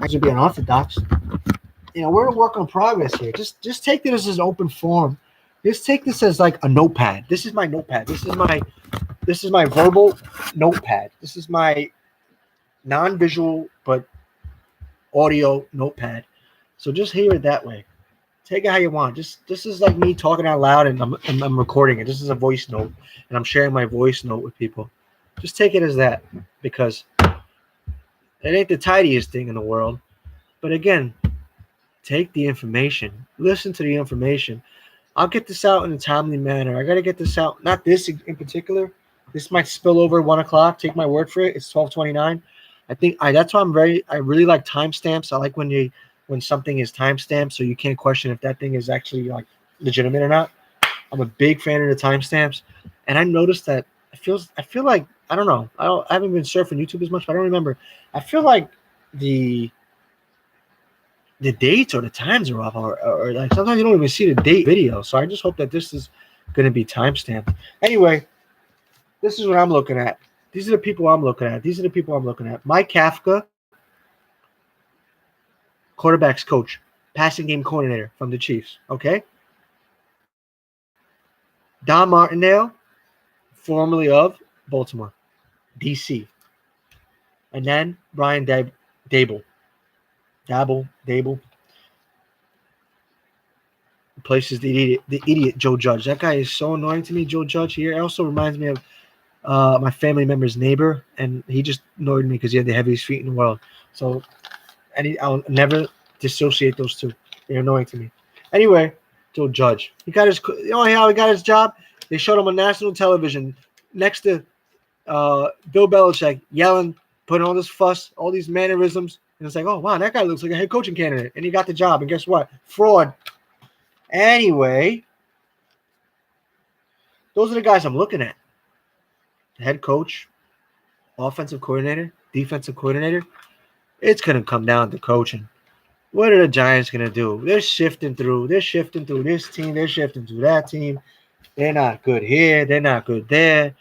I should be unorthodox. We're a work in progress here. Just take this as an open forum. Just take this as like a notepad. This is my notepad. This is my verbal notepad. This is my non-visual but audio notepad. So just hear it that way. Take it how you want. This is like me talking out loud and I'm recording it. This is a voice note and I'm sharing my voice note with people. Just take it as that because it ain't the tidiest thing in the world. But again, take the information. Listen to the information. I'll get this out in a timely manner. I got to get this out. Not this in particular. This might spill over 1 o'clock. Take my word for it. It's 12:29. That's why I really like timestamps. I like when something is timestamped so you can't question if that thing is actually like legitimate or not. I'm a big fan of the timestamps. And I noticed that I feel like I don't know. I haven't been surfing YouTube as much, but I don't remember. I feel like the dates or the times are off, or like sometimes you don't even see the date video. So I just hope that this is going to be timestamped. Anyway, this is what I'm looking at. These are the people I'm looking at. Mike Kafka, quarterback's coach, passing game coordinator from the Chiefs. Okay. Don Martindale, formerly of Baltimore, DC. And then Brian Dable. Places the idiot Joe Judge. That guy is so annoying to me, Joe Judge. He also reminds me of my family member's neighbor, and he just annoyed me because he had the heaviest feet in the world. So, I'll never dissociate those two. They're annoying to me. Anyway, Joe Judge. How he got his job? They showed him on national television next to Bill Belichick yelling, putting all this fuss, all these mannerisms. And it's like, oh, wow, that guy looks like a head coaching candidate. And he got the job. And guess what? Fraud. Anyway, those are the guys I'm looking at. The head coach, offensive coordinator, defensive coordinator. It's going to come down to coaching. What are the Giants going to do? They're shifting through this team. They're shifting through that team. They're not good here. They're not good there.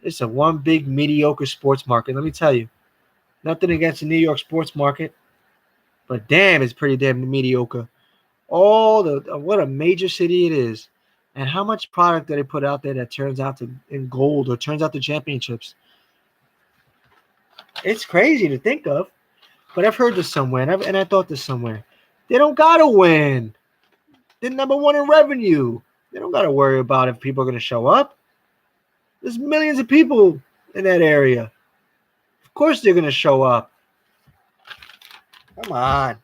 It's a one big mediocre sports market. Let me tell you. Nothing against the New York sports market, but damn, it's pretty damn mediocre. What a major city it is, and how much product that they put out there that turns out to in gold or turns out to championships. It's crazy to think of, but I've heard this somewhere, and I thought this somewhere. They don't gotta win. They're number one in revenue. They don't gotta worry about if people are gonna show up. There's millions of people in that area. Of course they're going to show up. Come on.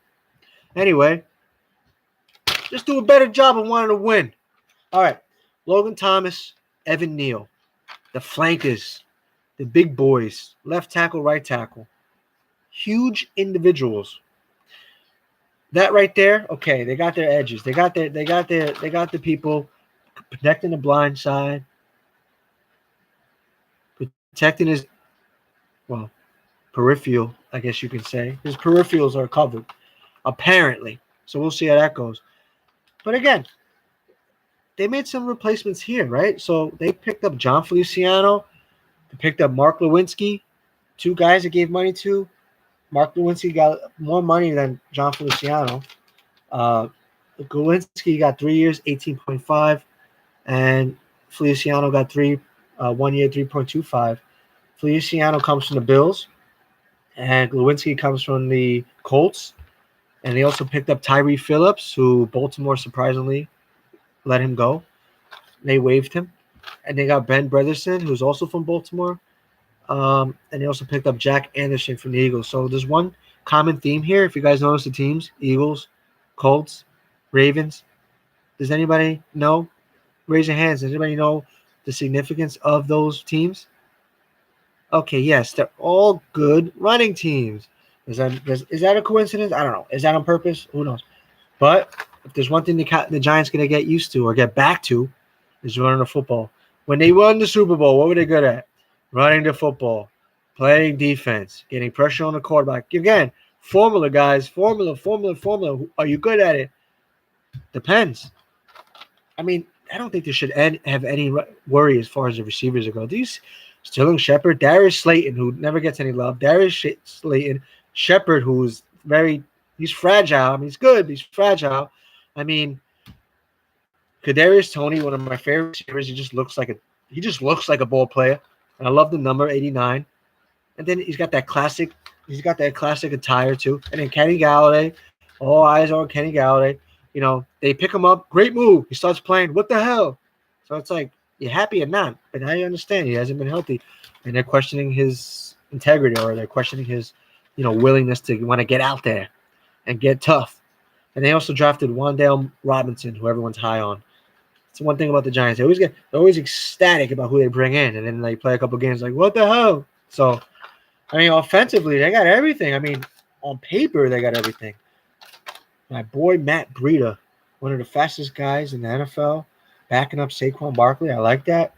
Anyway, just do a better job of wanting to win. All right. Logan Thomas, Evan Neal, the flankers, the big boys, left tackle, right tackle. Huge individuals. That right there, okay, they got their edges. They got the people protecting the blind side, protecting his peripheral, I guess you could say. His peripherals are covered, apparently. So we'll see how that goes. But again, they made some replacements here, right? So they picked up John Feliciano. They picked up Mark Lewinsky, two guys that gave money to. Mark Lewinsky got more money than John Feliciano. Lewinsky got 3 years, 18.5, and Feliciano got 3 1 year, 3.25. Feliciano comes from the Bills, and Lewinsky comes from the Colts. And they also picked up Tyree Phillips, who Baltimore surprisingly let him go. They waived him. And they got Ben Bretherson, who's also from Baltimore. And they also picked up Jack Anderson from the Eagles. So there's one common theme here. If you guys notice the teams, Eagles, Colts, Ravens. Does anybody know? Raise your hands. Does anybody know the significance of those teams? Okay, yes, they're all good running teams. Is that a coincidence? I don't know. Is that on purpose? Who knows? But if there's one thing the Giants going to get used to or get back to, is running the football. When they won the Super Bowl, what were they good at? Running the football, playing defense, getting pressure on the quarterback. Again, formula, guys. Formula. Are you good at it? Depends. I mean, I don't think they should have any worry as far as the receivers go. These Sterling Shepard, Darius Slayton, who never gets any love. Darius Slayton, Shepard, who's he's fragile. I mean, he's good, but he's fragile. I mean, Kadarius Toney, one of my favorite receivers, he just looks like a ball player. And I love the number 89. And then he's got that classic attire too. And then Kenny Galladay, all eyes are on Kenny Galladay. You know, they pick him up, great move. He starts playing, what the hell? So it's like, you're happy or not. But I understand he hasn't been healthy. And they're questioning his integrity, or they're questioning his, willingness to want to get out there and get tough. And they also drafted Wan'Dale Robinson, who everyone's high on. It's one thing about the Giants. They're always ecstatic about who they bring in. And then they play a couple games like, what the hell? So, I mean, offensively, they got everything. I mean, on paper, they got everything. My boy Matt Breida, one of the fastest guys in the NFL, backing up Saquon Barkley. I like that.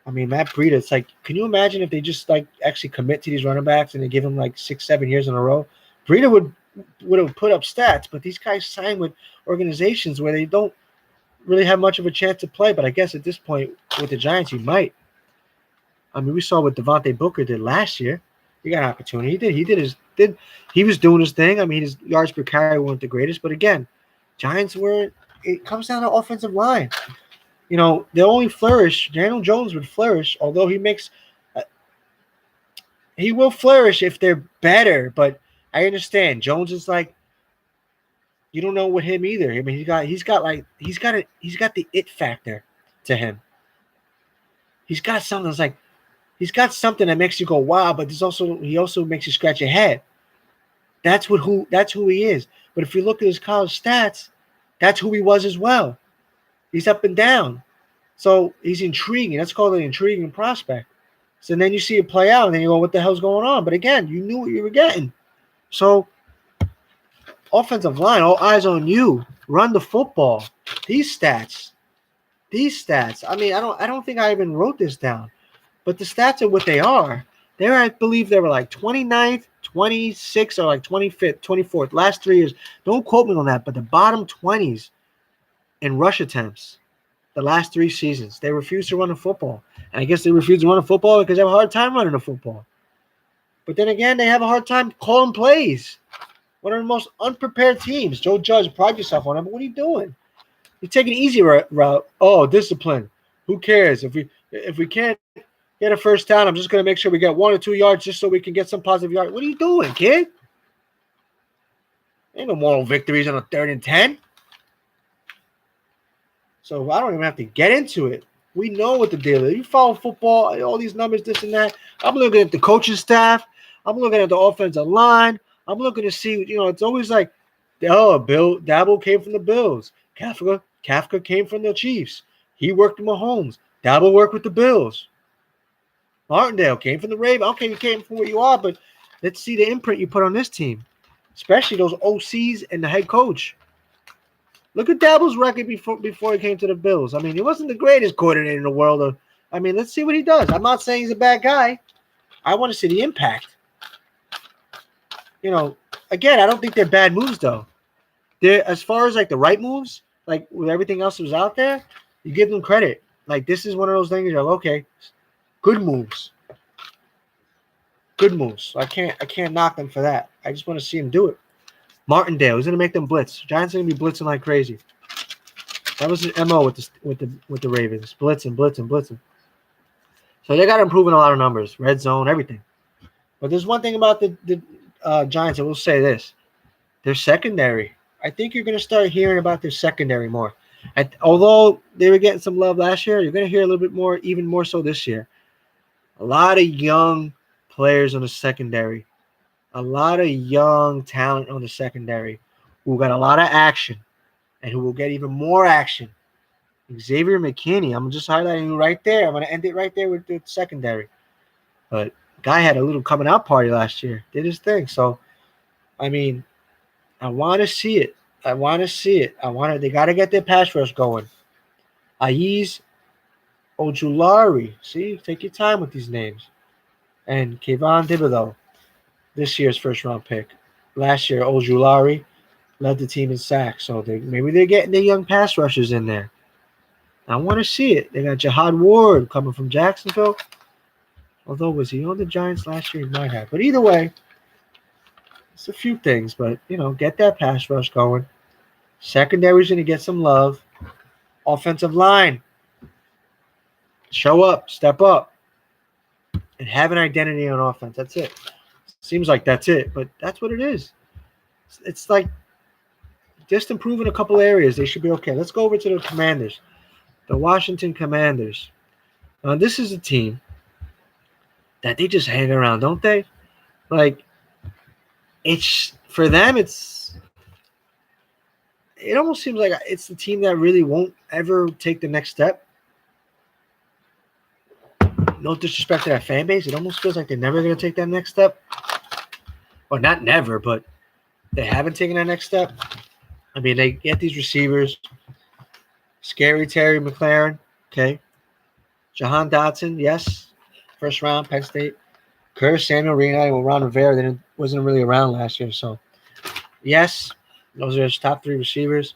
I mean, Matt Breida, it's like, can you imagine if they just actually commit to these running backs and they give them 6-7 years in a row? Breida would have put up stats, but these guys sign with organizations where they don't really have much of a chance to play. But I guess at this point with the Giants, you might. I mean, we saw what Devontae Booker did last year. He got an opportunity. He was doing his thing. I mean, his yards per carry weren't the greatest, but again, Giants it comes down to offensive line. They only flourish. Daniel Jones would flourish, although he will flourish if they're better. But I understand Jones is you don't know with him either. I mean, he's got the it factor to him. He's got something that makes you go wow, but he also makes you scratch your head. That's who he is. But if you look at his college stats, that's who he was as well. He's up and down. So he's intriguing. That's called an intriguing prospect. So then you see it play out, and then you go, what the hell's going on? But again, you knew what you were getting. So offensive line, all eyes on you. Run the football. These stats. I mean, I don't think I even wrote this down. But the stats are what they are. I believe they were 29th, 26th, or 25th, 24th. Last 3 years. Don't quote me on that, but the bottom 20s in rush attempts the last 3 seasons. They refused to run the football. And I guess they refused to run the football because they have a hard time running the football. But then again, they have a hard time calling plays. One of the most unprepared teams. Joe Judge, pride yourself on him. But what are you doing? You're taking an easy route. Oh, discipline. Who cares? If we can't get a first down, I'm just going to make sure we get 1 or 2 yards just so we can get some positive yards. What are you doing, kid? Ain't no moral victories on a 3rd and 10. So I don't even have to get into it. We know what the deal is. You follow football, all these numbers, this and that. I'm looking at the coaching staff. I'm looking at the offensive line. I'm looking to see, it's always Dabble came from the Bills. Kafka came from the Chiefs. He worked with Mahomes. Dabble worked with the Bills. Martindale came from the Ravens. Okay, you came from where you are, but let's see the imprint you put on this team, especially those OCs and the head coach. Look at Dabble's record before he came to the Bills. I mean, he wasn't the greatest coordinator in the world. Let's see what he does. I'm not saying he's a bad guy. I want to see the impact. Again, I don't think they're bad moves, though. They're, as far as the right moves, with everything else that was out there, you give them credit. This is one of those things you're okay, good moves. Good moves. I can't knock them for that. I just want to see him do it. Martindale, he's gonna make them blitz. Giants are gonna be blitzing like crazy. That was his MO with the Ravens. Blitzing. So they got to improve in a lot of numbers, red zone, everything. But there's one thing about the Giants. I will say this: their secondary. I think you're going to start hearing about their secondary more. Although they were getting some love last year, you're going to hear a little bit more, even more so this year. A lot of young players on the secondary, a lot of young talent on the secondary who got a lot of action and who will get even more action. Xavier McKinney, I'm just highlighting you right there. I'm going to end it right there with the secondary. But guy had a little coming out party last year, did his thing. So, I mean, I want to see it. They got to get their pass rush going. Aiz Ojulari. See, take your time with these names. And Kayvon Thibodeau, this year's first-round pick. Last year, Ojulari led the team in sacks. So maybe they're getting their young pass rushers in there. I want to see it. They got Jihad Ward coming from Jacksonville. Although, was he on the Giants last year? He might have. But either way, it's a few things. But, get that pass rush going. Secondary's going to get some love. Offensive line. Show up. Step up. And have an identity on offense. That's it. Seems like that's it. But that's what it is. It's like just improving a couple areas. They should be okay. Let's go over to the Commanders. The Washington Commanders. This is a team that they just hang around, don't they? Like, it's for them, it almost seems like it's the team that really won't ever take the next step. No disrespect to that fan base. It almost feels like they're never going to take that next step. Or not never, but they haven't taken that next step. I mean, they get these receivers. Scary Terry McLaurin, okay. Jahan Dotson, yes. First round, Penn State. Curtis Samuel, Ron Rivera, they wasn't really around last year. So, yes, those are his top three receivers.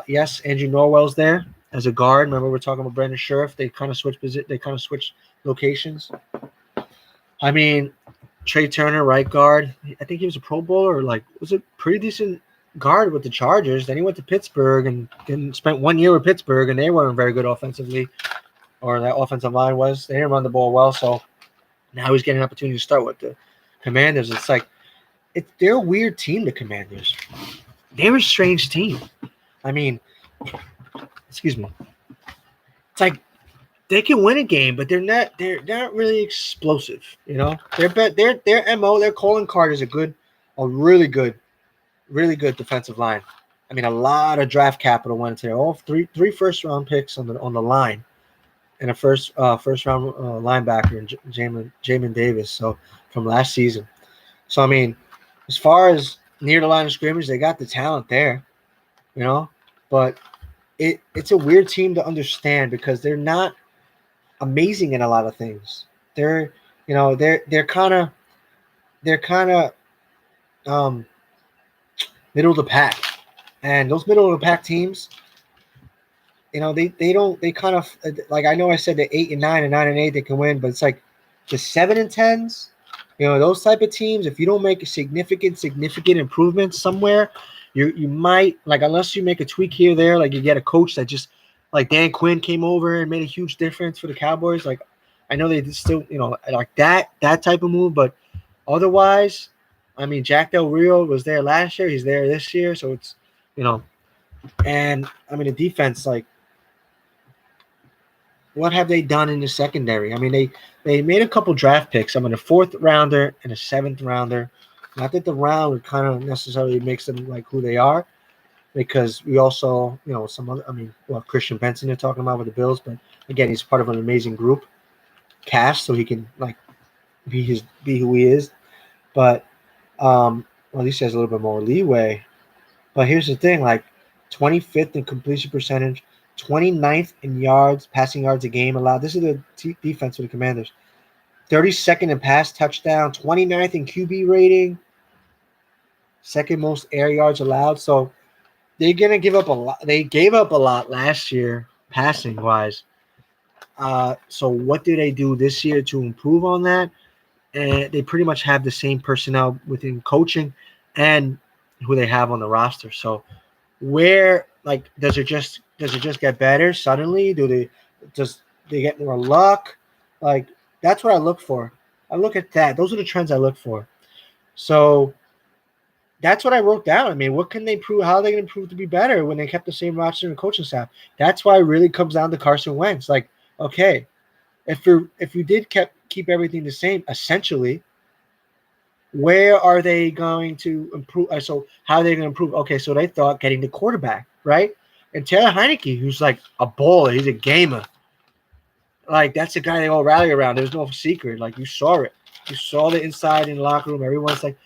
Yes, Andrew Norwell's there as a guard. Remember, we're talking about Brandon Scherf. They kind of switched locations. I mean, Trey Turner, right guard. I think he was a Pro Bowler, was a pretty decent guard with the Chargers. Then he went to Pittsburgh and spent 1 year with Pittsburgh, and they weren't very good offensively, or that offensive line was. They didn't run the ball well, so now he's getting an opportunity to start with the Commanders. It's like they're a weird team, the Commanders. They're a strange team. I mean, excuse me. It's like they can win a game, but they're not really explosive. Their MO, their calling card is a really good defensive line. I mean, a lot of draft capital went into there. All three first round picks on the line, and a first round linebacker in Jamin Davis. So from last season. So I mean, as far as near the line of scrimmage, they got the talent there, But it's a weird team to understand because they're not amazing in a lot of things. They're kind of middle of the pack, and those middle of the pack teams, they kind of like, I know I said the 8 and 9 and 9 and 8 they can win, but it's like the 7 and 10s, those type of teams. If you don't make a significant improvements somewhere, you might, unless you make a tweak here or there, like you get a coach that just, like Dan Quinn came over and made a huge difference for the Cowboys. Like, I know they still, like that type of move, but otherwise, I mean, Jack Del Rio was there last year. He's there this year. So it's, and I mean, the defense, like, what have they done in the secondary? I mean, they made a couple draft picks. I mean, a 4th rounder and a 7th rounder. Not that the round kind of necessarily makes them like who they are, because we also, some other, Christian Benson they're talking about with the Bills, but again, he's part of an amazing group cast, so he can be who he is. But at least he has a little bit more leeway. But here's the thing, 25th in completion percentage, 29th in passing yards a game allowed. This is the defense for the Commanders. 32nd in pass touchdown, 29th in QB rating, second most air yards allowed. So they're going to give up a lot. They gave up a lot last year, passing-wise. So what do they do this year to improve on that? And they pretty much have the same personnel within coaching and who they have on the roster. So where, does it just get better suddenly? Do they get more luck? Like, that's what I look for. I look at that. Those are the trends I look for. So that's what I wrote down. I mean, what can they prove? How are they going to prove to be better when they kept the same roster and coaching staff? That's why it really comes down to Carson Wentz. Like, okay, if you did keep everything the same, essentially, where are they going to improve? So how are they going to improve? Okay, so they thought getting the quarterback, right? And Taylor Heineke, who's like a baller, he's a gamer. Like, that's the guy they all rally around. There's no secret. Like, you saw it. You saw the inside in the locker room. Everyone's like,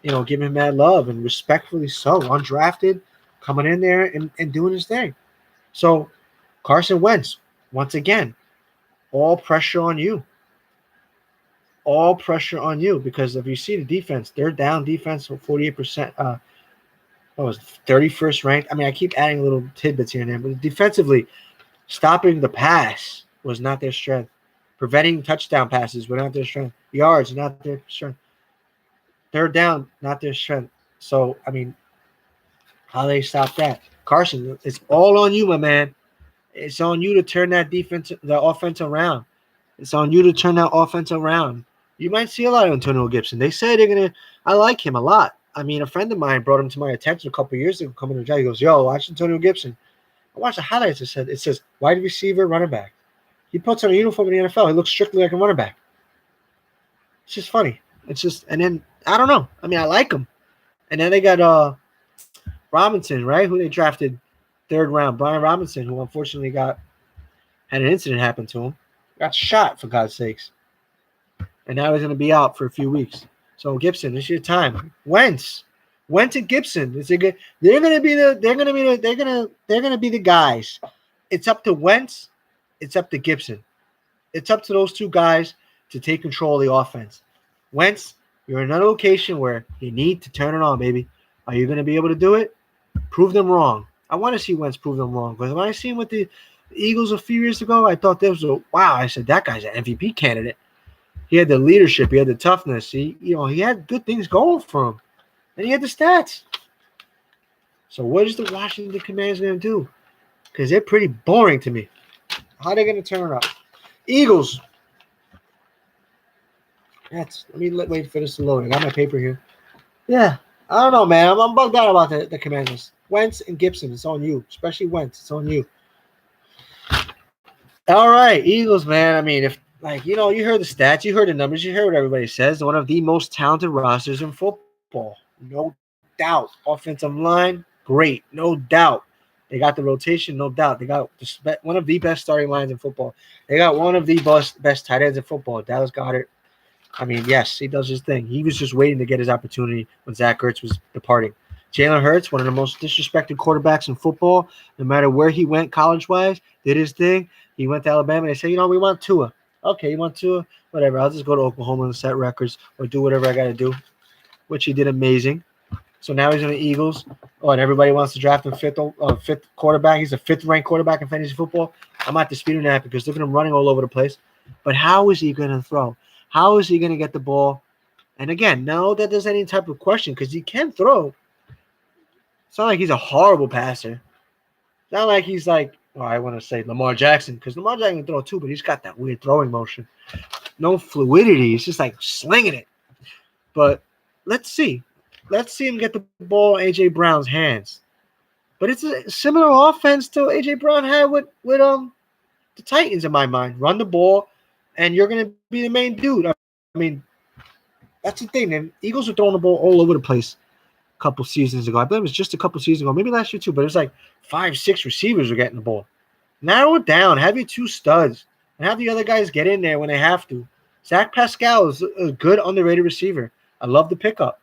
giving him mad love, and respectfully so. Undrafted, coming in there and doing his thing. So Carson Wentz, once again, all pressure on you. All pressure on you, because if you see the defense, they're down defense 48%. What was it, 31st ranked? I mean, I keep adding little tidbits here and there, but defensively, stopping the pass was not their strength. Preventing touchdown passes were not their strength. Yards, not their strength. Third down, not their strength. So, I mean, how they stop that? Carson, it's all on you, my man. It's on you to turn the offense around. It's on you to turn that offense around. You might see a lot of Antonio Gibson. They say they're going to – I like him a lot. I mean, a friend of mine brought him to my attention a couple of years ago coming to the job. He goes, yo, watch Antonio Gibson. I watched the highlights. It says wide receiver, running back. He puts on a uniform in the NFL. He looks strictly like a running back. It's just funny. It's just – and then, I don't know. I mean, I like him. And then they got Robinson, right, who they drafted third round. Brian Robinson, who unfortunately had an incident happen to him. Got shot, for God's sakes. And now he's going to be out for a few weeks. So Gibson, this is your time. Wentz and Gibson. They're going to be the guys. It's up to Wentz. It's up to Gibson. It's up to those two guys to take control of the offense. Wentz, you're in another location where you need to turn it on, baby. Are you going to be able to do it? Prove them wrong. I want to see Wentz prove them wrong, because when I seen with the Eagles a few years ago, I thought wow. I said, that guy's an MVP candidate. He had the leadership. He had the toughness. He had good things going for him. And he had the stats. So what is the Washington Commanders going to do? Because they're pretty boring to me. How are they going to turn it up? Eagles. Let me wait for this to load. I got my paper here. Yeah. I don't know, man. I'm bugged out about the Commanders. Wentz and Gibson, it's on you. Especially Wentz, it's on you. All right, Eagles, man. I mean, if you heard the stats, you heard the numbers, you heard what everybody says. One of the most talented rosters in football, no doubt. Offensive line, great, no doubt. They got the rotation, no doubt. They got one of the best starting lines in football. They got one of the best tight ends in football. Dallas Goedert. I mean, yes, he does his thing. He was just waiting to get his opportunity when Zach Ertz was departing. Jalen Hurts, one of the most disrespected quarterbacks in football, no matter where he went college-wise, did his thing. He went to Alabama. They said, we want Tua. Okay, you want Tua? Whatever. I'll just go to Oklahoma and set records or do whatever I got to do, which he did amazing. So now he's in the Eagles. Oh, and everybody wants to draft him fifth quarterback. He's a fifth-ranked quarterback in fantasy football. I'm not disputing that, because look at him running all over the place. But how is he going to throw? How is he going to get the ball? And again, no, that there's any type of question, because he can throw. It's not like he's a horrible passer. It's not like he's like, I want to say Lamar Jackson, because Lamar Jackson can throw too, but he's got that weird throwing motion. No fluidity. He's just like slinging it. But let's see. Let's see him get the ball in A.J. Brown's hands. But it's a similar offense to A.J. Brown had with the Titans in my mind. Run the ball, and you're going to be the main dude. I mean, that's the thing. And Eagles are throwing the ball all over the place a couple seasons ago. I believe it was just a couple seasons ago, maybe last year too, but it was like 5-6 receivers were getting the ball. Narrow it down. Have your two studs, and have the other guys get in there when they have to. Zach Pascal is a good underrated receiver. I love the pickup.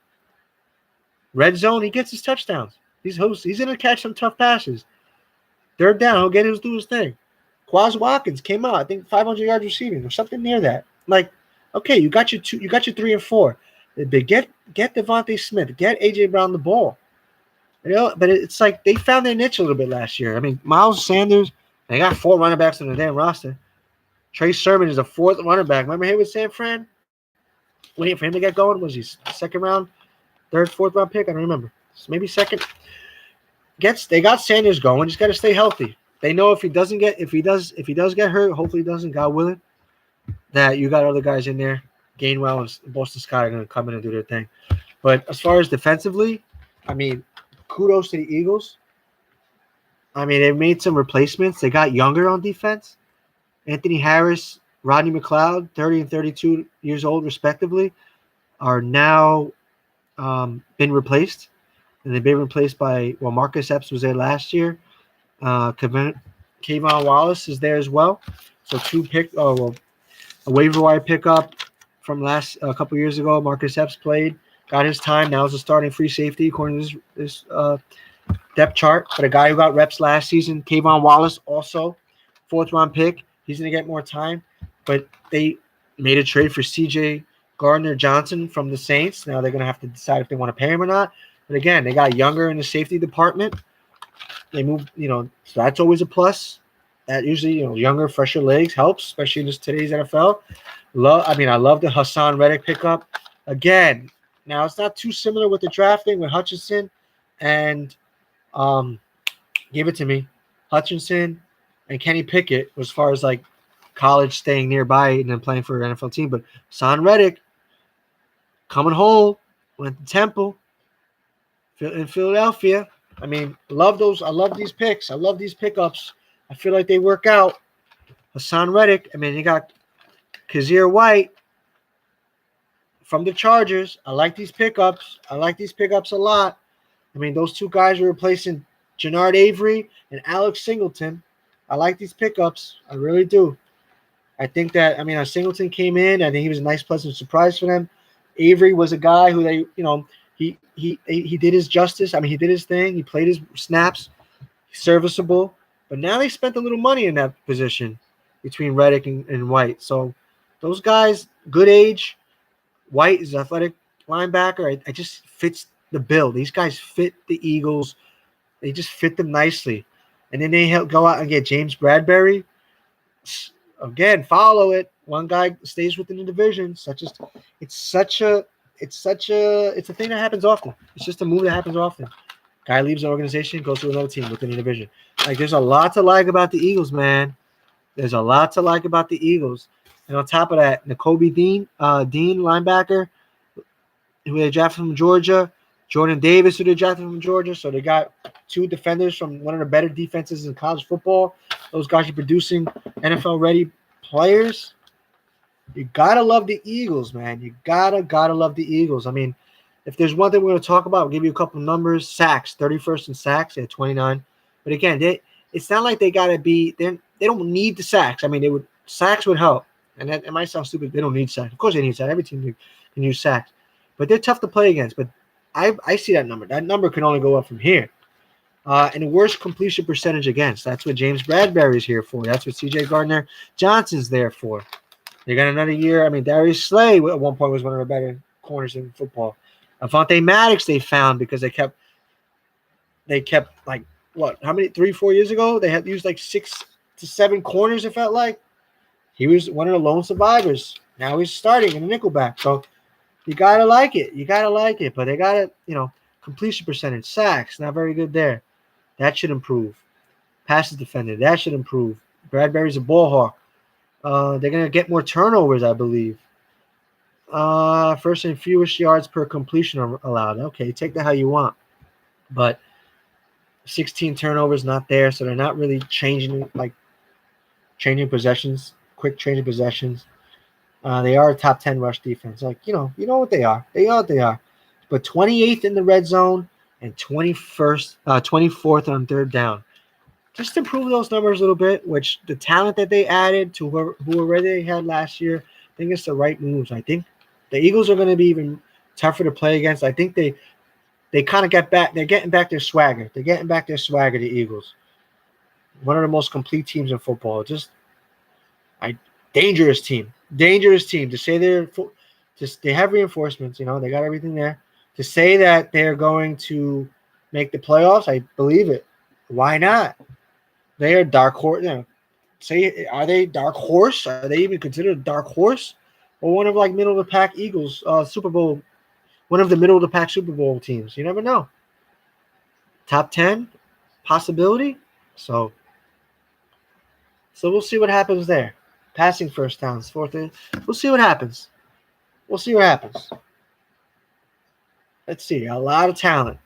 Red zone, he gets his touchdowns. He's going to catch some tough passes. Third down, he'll do his thing. Quaz Watkins came out, I think 500 yards receiving or something near that. Like, okay, you got your 3 and 4. Get Devontae Smith, get A.J. Brown the ball. But it's like they found their niche a little bit last year. I mean, Miles Sanders, they got 4 running backs on the damn roster. Trey Sermon is a 4th running back. Remember him with San Fran? Waiting for him to get going. Was he second round, 3rd, 4th round pick? I don't remember. Maybe second. They got Sanders going. Just got to stay healthy. They know if he does get hurt, hopefully he doesn't, God willing. that you got other guys in there. Gainwell and Boston Scott are going to come in and do their thing. But as far as defensively, I mean, kudos to the Eagles. I mean, they made some replacements. They got younger on defense. Anthony Harris, Rodney McLeod, 30 and 32 years old, respectively, are now been replaced. And they've been replaced by, well, Marcus Epps was there last year. Kayvon Wallace is there as well. So a waiver wire pickup from last a couple years ago. Marcus Epps played, got his time. Now is a starting free safety according to this depth chart. But a guy who got reps last season, Kayvon Wallace, also 4th-round pick. He's going to get more time. But they made a trade for C.J. Gardner-Johnson from the Saints. Now they're going to have to decide if they want to pay him or not. But again, they got younger in the safety department. They moved, so that's always a plus. That usually, younger, fresher legs helps, especially in today's NFL. I love the Hassan Reddick pickup. Again, now it's not too similar with the drafting with Hutchinson and give it to me. Hutchinson and Kenny Pickett as far as like college staying nearby and then playing for an NFL team. But Hassan Reddick coming home, went to Temple in Philadelphia. I mean, love those. I love these picks. I love these pickups. I feel like they work out. Hassan Reddick. I mean, you got Kazir White from the Chargers. I like these pickups. I like these pickups a lot. I mean, those two guys are replacing Jannard Avery and Alex Singleton. I like these pickups. I really do. I think that, Singleton came in. I think he was a nice, pleasant surprise for them. Avery was a guy who they, he did his justice. I mean, he did his thing. He played his snaps. Serviceable. But now they spent a little money in that position between Reddick and White. So those guys, good age. White is an athletic linebacker. I just fits the bill. These guys fit the Eagles. They just fit them nicely. And then they go out and get James Bradbury. Again, follow it. One guy stays within the division. It's a thing that happens often. It's just a move that happens often. Guy leaves the organization, goes to another team within the division. Like, there's a lot to like about the Eagles, man. There's a lot to like about the Eagles. And on top of that, Nakobe Dean, linebacker, who they drafted from Georgia, Jordan Davis, who they drafted from Georgia. So they got two defenders from one of the better defenses in college football. Those guys are producing NFL-ready players. You got to love the Eagles, man. You gotta love the Eagles. I mean, if there's one thing we're going to talk about, I'll give you a couple numbers. Sacks, 31st in sacks. They had 29. But again, it's not like they got to be – they don't need the sacks. I mean, sacks would help. And it might sound stupid. They don't need sacks. Of course they need sacks. Every team can use sacks. But they're tough to play against. But I see that number. That number can only go up from here. And the worst completion percentage against. That's what James Bradbury is here for. That's what C.J. Gardner-Johnson's there for. They got another year. I mean, Darius Slay at one point was one of the better corners in football. Avonte Maddox they found because they kept like what? How many? 3-4 years ago they had used like 6 to 7 corners. It felt like he was one of the lone survivors. Now he's starting in the nickelback. So you gotta like it. You gotta like it. But they got completion percentage, sacks not very good there. That should improve. Passes defended, that should improve. Bradbury's a ball hawk. They're gonna get more turnovers, I believe. First and fewest yards per completion are allowed. Okay, take that how you want. But 16 turnovers not there, so they're not really changing possessions, quick changing possessions. They are a top 10 rush defense. Like, you know what they are. They are what they are. But 28th in the red zone and 24th on third down. Just to improve those numbers a little bit, which the talent that they added to who already they had last year, I think it's the right moves. I think the Eagles are going to be even tougher to play against. I think they kind of get back. They're getting back their swagger. They're getting back their swagger, the Eagles. One of the most complete teams in football. Just a dangerous team. Dangerous team. To say they have reinforcements, they got everything there. To say that they're going to make the playoffs, I believe it. Why not? They are dark horse. Are they dark horse? Are they even considered a dark horse? Or one of like middle of the pack Eagles Super Bowl, one of the middle of the pack Super Bowl teams. You never know. Top 10 possibility. So we'll see what happens there. passing first downs, fourth. We'll see what happens. We'll see what happens. Let's see. A lot of talent.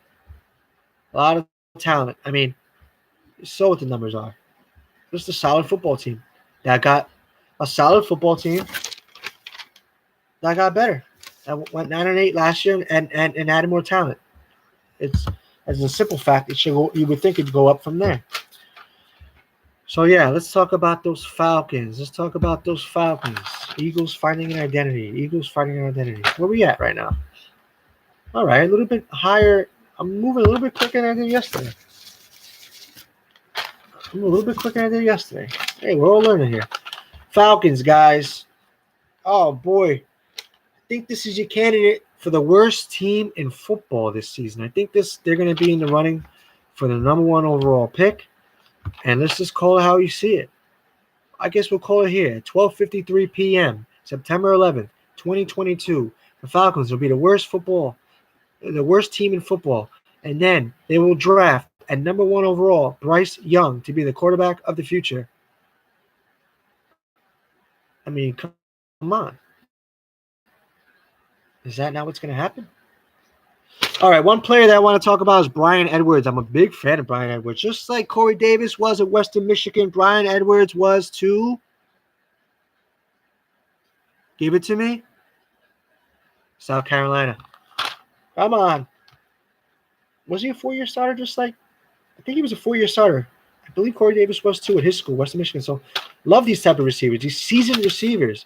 A lot of talent. I mean, you saw what the numbers are. Just a solid football team that got a solid football team that got better. That went 9-8 last year and added more talent. It's as a simple fact, it should go. You would think it'd go up from there. So yeah, let's talk about those Falcons. Let's talk about those Falcons. Eagles finding an identity. Eagles finding an identity. Where we at right now? All right, a little bit higher. I'm moving a little bit quicker than I did yesterday. Hey, we're all learning here. Falcons, guys. Oh boy, I think this is your candidate for the worst team in football this season. I think they're going to be in the running for the number 1 overall pick. And let's just call it how you see it. I guess we'll call it here. 12:53 p.m. September 11th, 2022. The Falcons will be the worst team in football. And then they will draft at number 1 overall Bryce Young to be the quarterback of the future. I mean, come on. Is that not what's going to happen? All right, one player that I want to talk about is Bryan Edwards. I'm a big fan of Bryan Edwards. Just like Corey Davis was at Western Michigan, Bryan Edwards was to give it to me, South Carolina. Come on. Was he a 4-year starter just like – I think he was a 4-year starter. I believe Corey Davis was too at his school, Western Michigan. So love these type of receivers, these seasoned receivers.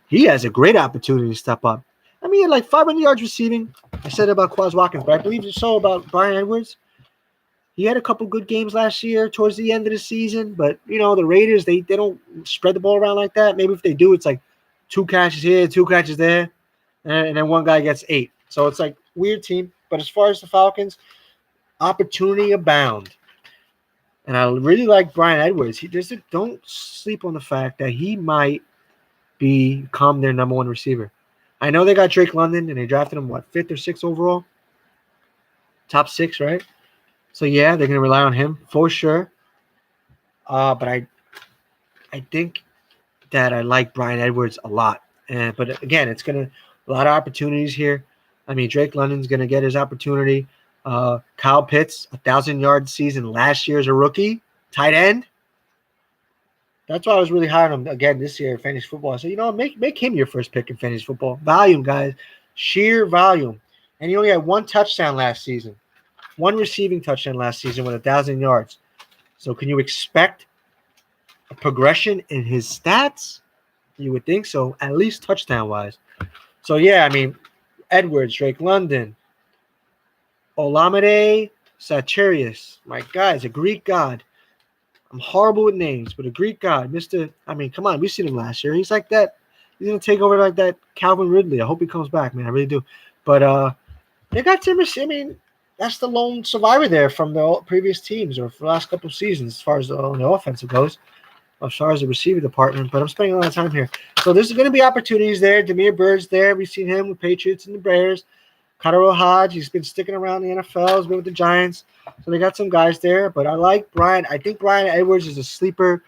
He has a great opportunity to step up. I mean, he had like 500 yards receiving. I said about Quaz Watkins, but I believe you saw about Bryan Edwards. He had a couple good games last year towards the end of the season, but, you know, the Raiders, they don't spread the ball around like that. Maybe if they do, it's like 2 catches here, 2 catches there, and then one guy gets 8. So it's like weird team. But as far as the Falcons, opportunity abound. And I really like Bryan Edwards. Don't sleep on the fact that he might become their number 1 receiver. I know they got Drake London, and they drafted him, 5th or 6th overall? Top 6, right? So, yeah, they're going to rely on him for sure. But I think that I like Bryan Edwards a lot. But, again, it's going to – a lot of opportunities here. I mean, Drake London's going to get his opportunity. Kyle Pitts, 1,000-yard season last year as a rookie, tight end. That's why I was really high on him again this year in fantasy football. I said, make him your first pick in fantasy football. Volume, guys. Sheer volume. And he only had 1 touchdown last season. 1 receiving touchdown last season with 1,000 yards. So can you expect a progression in his stats? You would think so, at least touchdown-wise. So, yeah, I mean, Edwards, Drake London, Olamide Sacharias. My God, is a Greek god. I'm horrible with names, but a Greek god, come on, we seen him last year. He's like that. He's gonna take over like that Calvin Ridley. I hope he comes back, man. I really do. But they got Tim. I mean, that's the lone survivor there from the previous teams or for the last couple of seasons, as far as the offensive goes, as far as the receiver department. But I'm spending a lot of time here, so there's going to be opportunities there. Damiere Byrd's there. We've seen him with Patriots and the Bears. Carter Hodge, he's been sticking around the NFL. He's been with the Giants. So they got some guys there. But I like Bryan. I think Bryan Edwards is a sleeper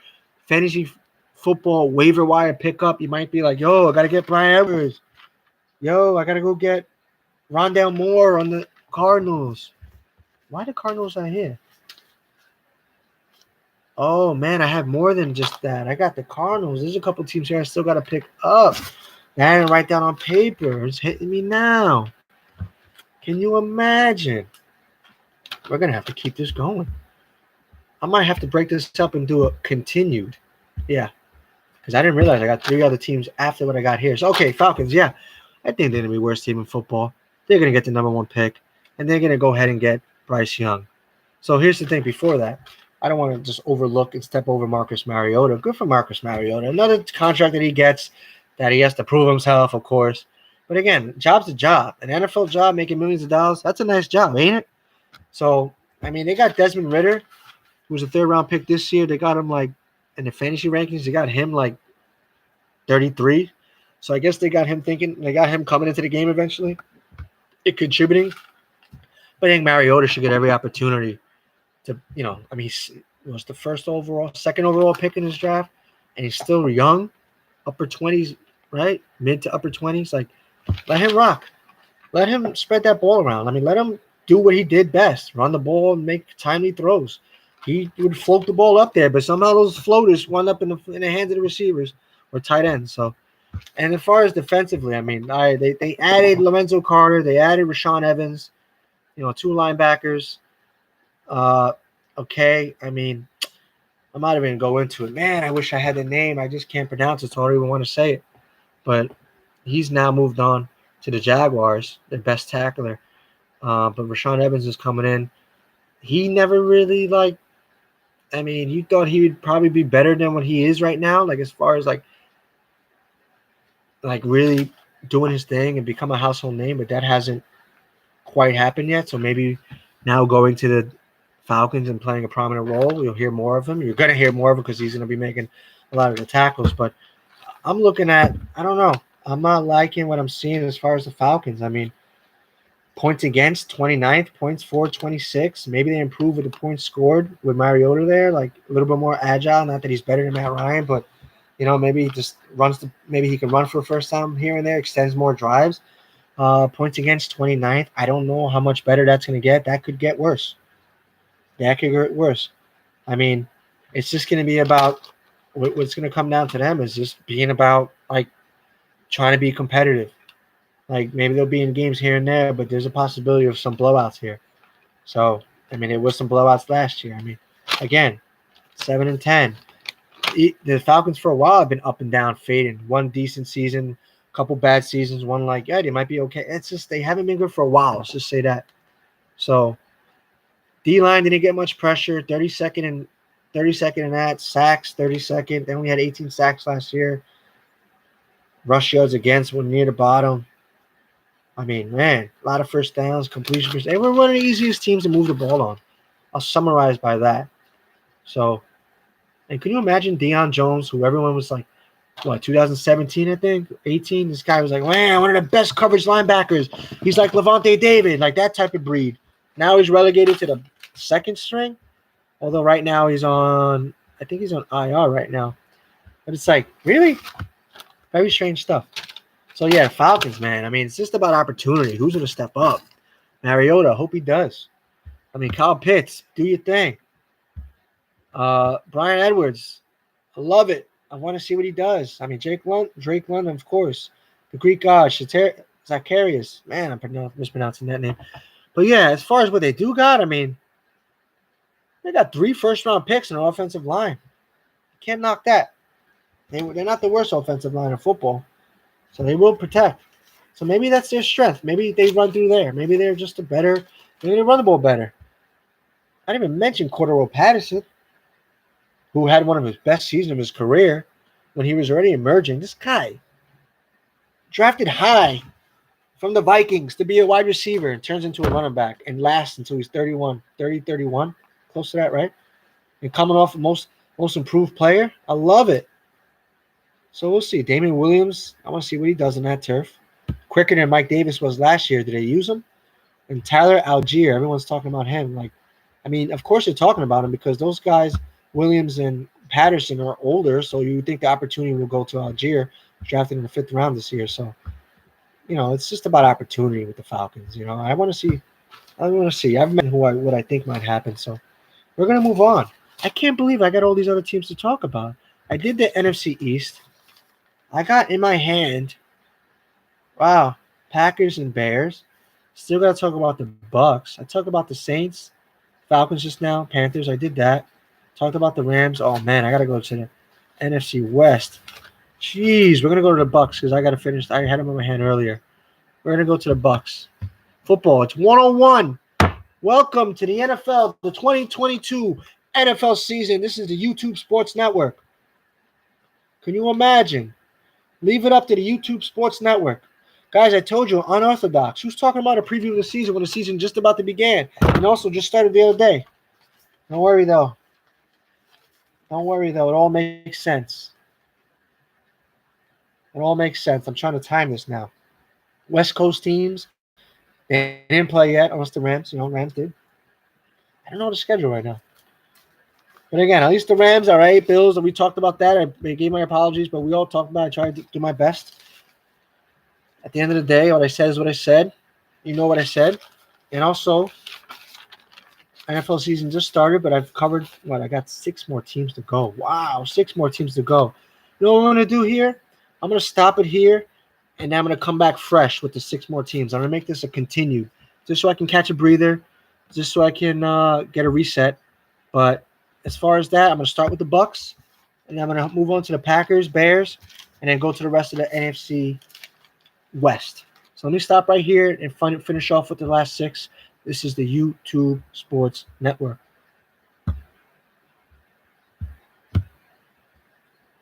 fantasy football waiver wire pickup. You might be like, yo, I got to get Bryan Edwards. Yo, I got to go get Rondale Moore on the Cardinals. Why the Cardinals not here? Oh, man, I have more than just that. I got the Cardinals. There's a couple teams here I still got to pick up. That I didn't write down on paper. It's hitting me now. Can you imagine? We're going to have to keep this going. I might have to break this up and do a continued. Yeah. Because I didn't realize I got 3 other teams after what I got here. So, okay, Falcons, yeah. I think they're going to be the worst team in football. They're going to get the number 1 pick. And they're going to go ahead and get Bryce Young. So, here's the thing. Before that, I don't want to just overlook and step over Marcus Mariota. Good for Marcus Mariota. Another contract that he gets that he has to prove himself, of course. But again, job's a job. An NFL job making millions of dollars, that's a nice job, ain't it? So, I mean, they got Desmond Ridder, who was a 3rd-round pick this year. They got him, like, in the fantasy rankings, they got him, like, 33. So I guess they got him coming into the game eventually, contributing. But I think Mariota should get every opportunity to, he was the 2nd overall pick in his draft, and he's still young. upper 20s, right? Mid to upper 20s. Like, let him rock. Let him spread that ball around. I mean, let him do what he did best: run the ball and make timely throws. He would float the ball up there, but somehow those floaters wound up in the hands of the receivers or tight ends. So, and as far as defensively, I mean, they added Lorenzo Carter, they added Rashawn Evans, two linebackers. Uh, okay, I mean, I'm not even gonna go into it. Man, I wish I had the name. I just can't pronounce it, so I don't even want to say it. But he's now moved on to the Jaguars, their best tackler. But Rashawn Evans is coming in. He never really I mean, you thought he would probably be better than what he is right now, like as far as like really doing his thing and become a household name, but that hasn't quite happened yet. So maybe now going to the Falcons and playing a prominent role, you'll hear more of him. You're going to hear more of him because he's going to be making a lot of the tackles. But I'm looking at, I don't know. I'm not liking what I'm seeing as far as the Falcons. I mean, points against 29th, points for 26. Maybe they improve with the points scored with Mariota there, like a little bit more agile. Not that he's better than Matt Ryan, but maybe he just maybe he can run for a first time here and there, extends more drives. Points against 29th. I don't know how much better that's going to get. That could get worse. That could get worse. I mean, it's just going to be about what's going to come down to them is just being about trying to be competitive. Like maybe they'll be in games here and there, but there's a possibility of some blowouts here. So I mean, it was some blowouts last year. I mean, again, 7-10. The Falcons for a while have been up and down, fading. One decent season, a couple bad seasons. One they might be okay. It's just they haven't been good for a while. Let's just say that. So D-line didn't get much pressure. 32nd in that. Sacks, 32nd. They only had 18 sacks last year. Rush yards against were near the bottom. I mean, man, a lot of first downs, completion. They were one of the easiest teams to move the ball on. I'll summarize by that. So, and can you imagine Deion Jones, who everyone was like, 2017, I think, 18? This guy was like, man, one of the best coverage linebackers. He's like Levante David, like that type of breed. Now he's relegated to the second string, although right now I think he's on IR right now. But it's like, really? Very strange stuff. So, yeah, Falcons, man. I mean, it's just about opportunity. Who's going to step up? Mariota, hope he does. I mean, Kyle Pitts, do your thing. Brian Edwards, I love it. I want to see what he does. I mean, Drake London, of course. The Greek god, Zacharias. Man, I'm mispronouncing that name. But, yeah, as far as what they do got, I mean, they got 3 first-round picks in an offensive line. You can't knock that. They're not the worst offensive line in football. So they will protect. So maybe that's their strength. Maybe they run through there. Maybe they're just maybe they run the ball better. I didn't even mention Cordero Patterson, who had one of his best seasons of his career when he was already emerging. This guy drafted high from the Vikings to be a wide receiver and turns into a running back and lasts until he's 31, close to that, right? And coming off most improved player. I love it. So we'll see. Damian Williams, I want to see what he does on that turf. Quicker than Mike Davis was last year. Did they use him? And Tyler Algier, everyone's talking about him. Of course they're talking about him because those guys, Williams and Patterson, are older, so you would think the opportunity will go to Algier, drafted in the 5th round this year. So, it's just about opportunity with the Falcons. I want to see. I've met what I think might happen. So we're going to move on. I can't believe I got all these other teams to talk about. I did the NFC East. I got in my hand, wow, Packers and Bears. Still got to talk about the Bucks. I talked about the Saints, Falcons just now, Panthers. I did that. Talked about the Rams. Oh, man, I got to go to the NFC West. Jeez, we're going to go to the Bucks because I got to finish. I had them in my hand earlier. We're going to go to the Bucks. Football, it's 101. Welcome to the NFL, the 2022 NFL season. This is the YouTube Sports Network. Can you imagine? Leave it up to the YouTube Sports Network. Guys, I told you, unorthodox. Who's talking about a preview of the season when the season just about to begin and also just started the other day? Don't worry, though. It all makes sense. It all makes sense. I'm trying to time this now. West Coast teams, they didn't play yet, unless the Rams, Rams did. I don't know the schedule right now. But again, at least the Rams, all right. Bills, we talked about that. I gave my apologies, but we all talked about it. I tried to do my best. At the end of the day, what I said is what I said. You know what I said. And also, NFL season just started, but I've covered what? I got 6 more teams to go. Wow, 6 more teams to go. You know what I'm going to do here? I'm going to stop it here, and then I'm going to come back fresh with the 6 more teams. I'm going to make this a continued, just so I can catch a breather, just so I can get a reset. But as far as that, I'm going to start with the Bucks, and then I'm going to move on to the Packers, Bears, and then go to the rest of the NFC West. So let me stop right here and finish off with the last 6. This is the YouTube Sports Network.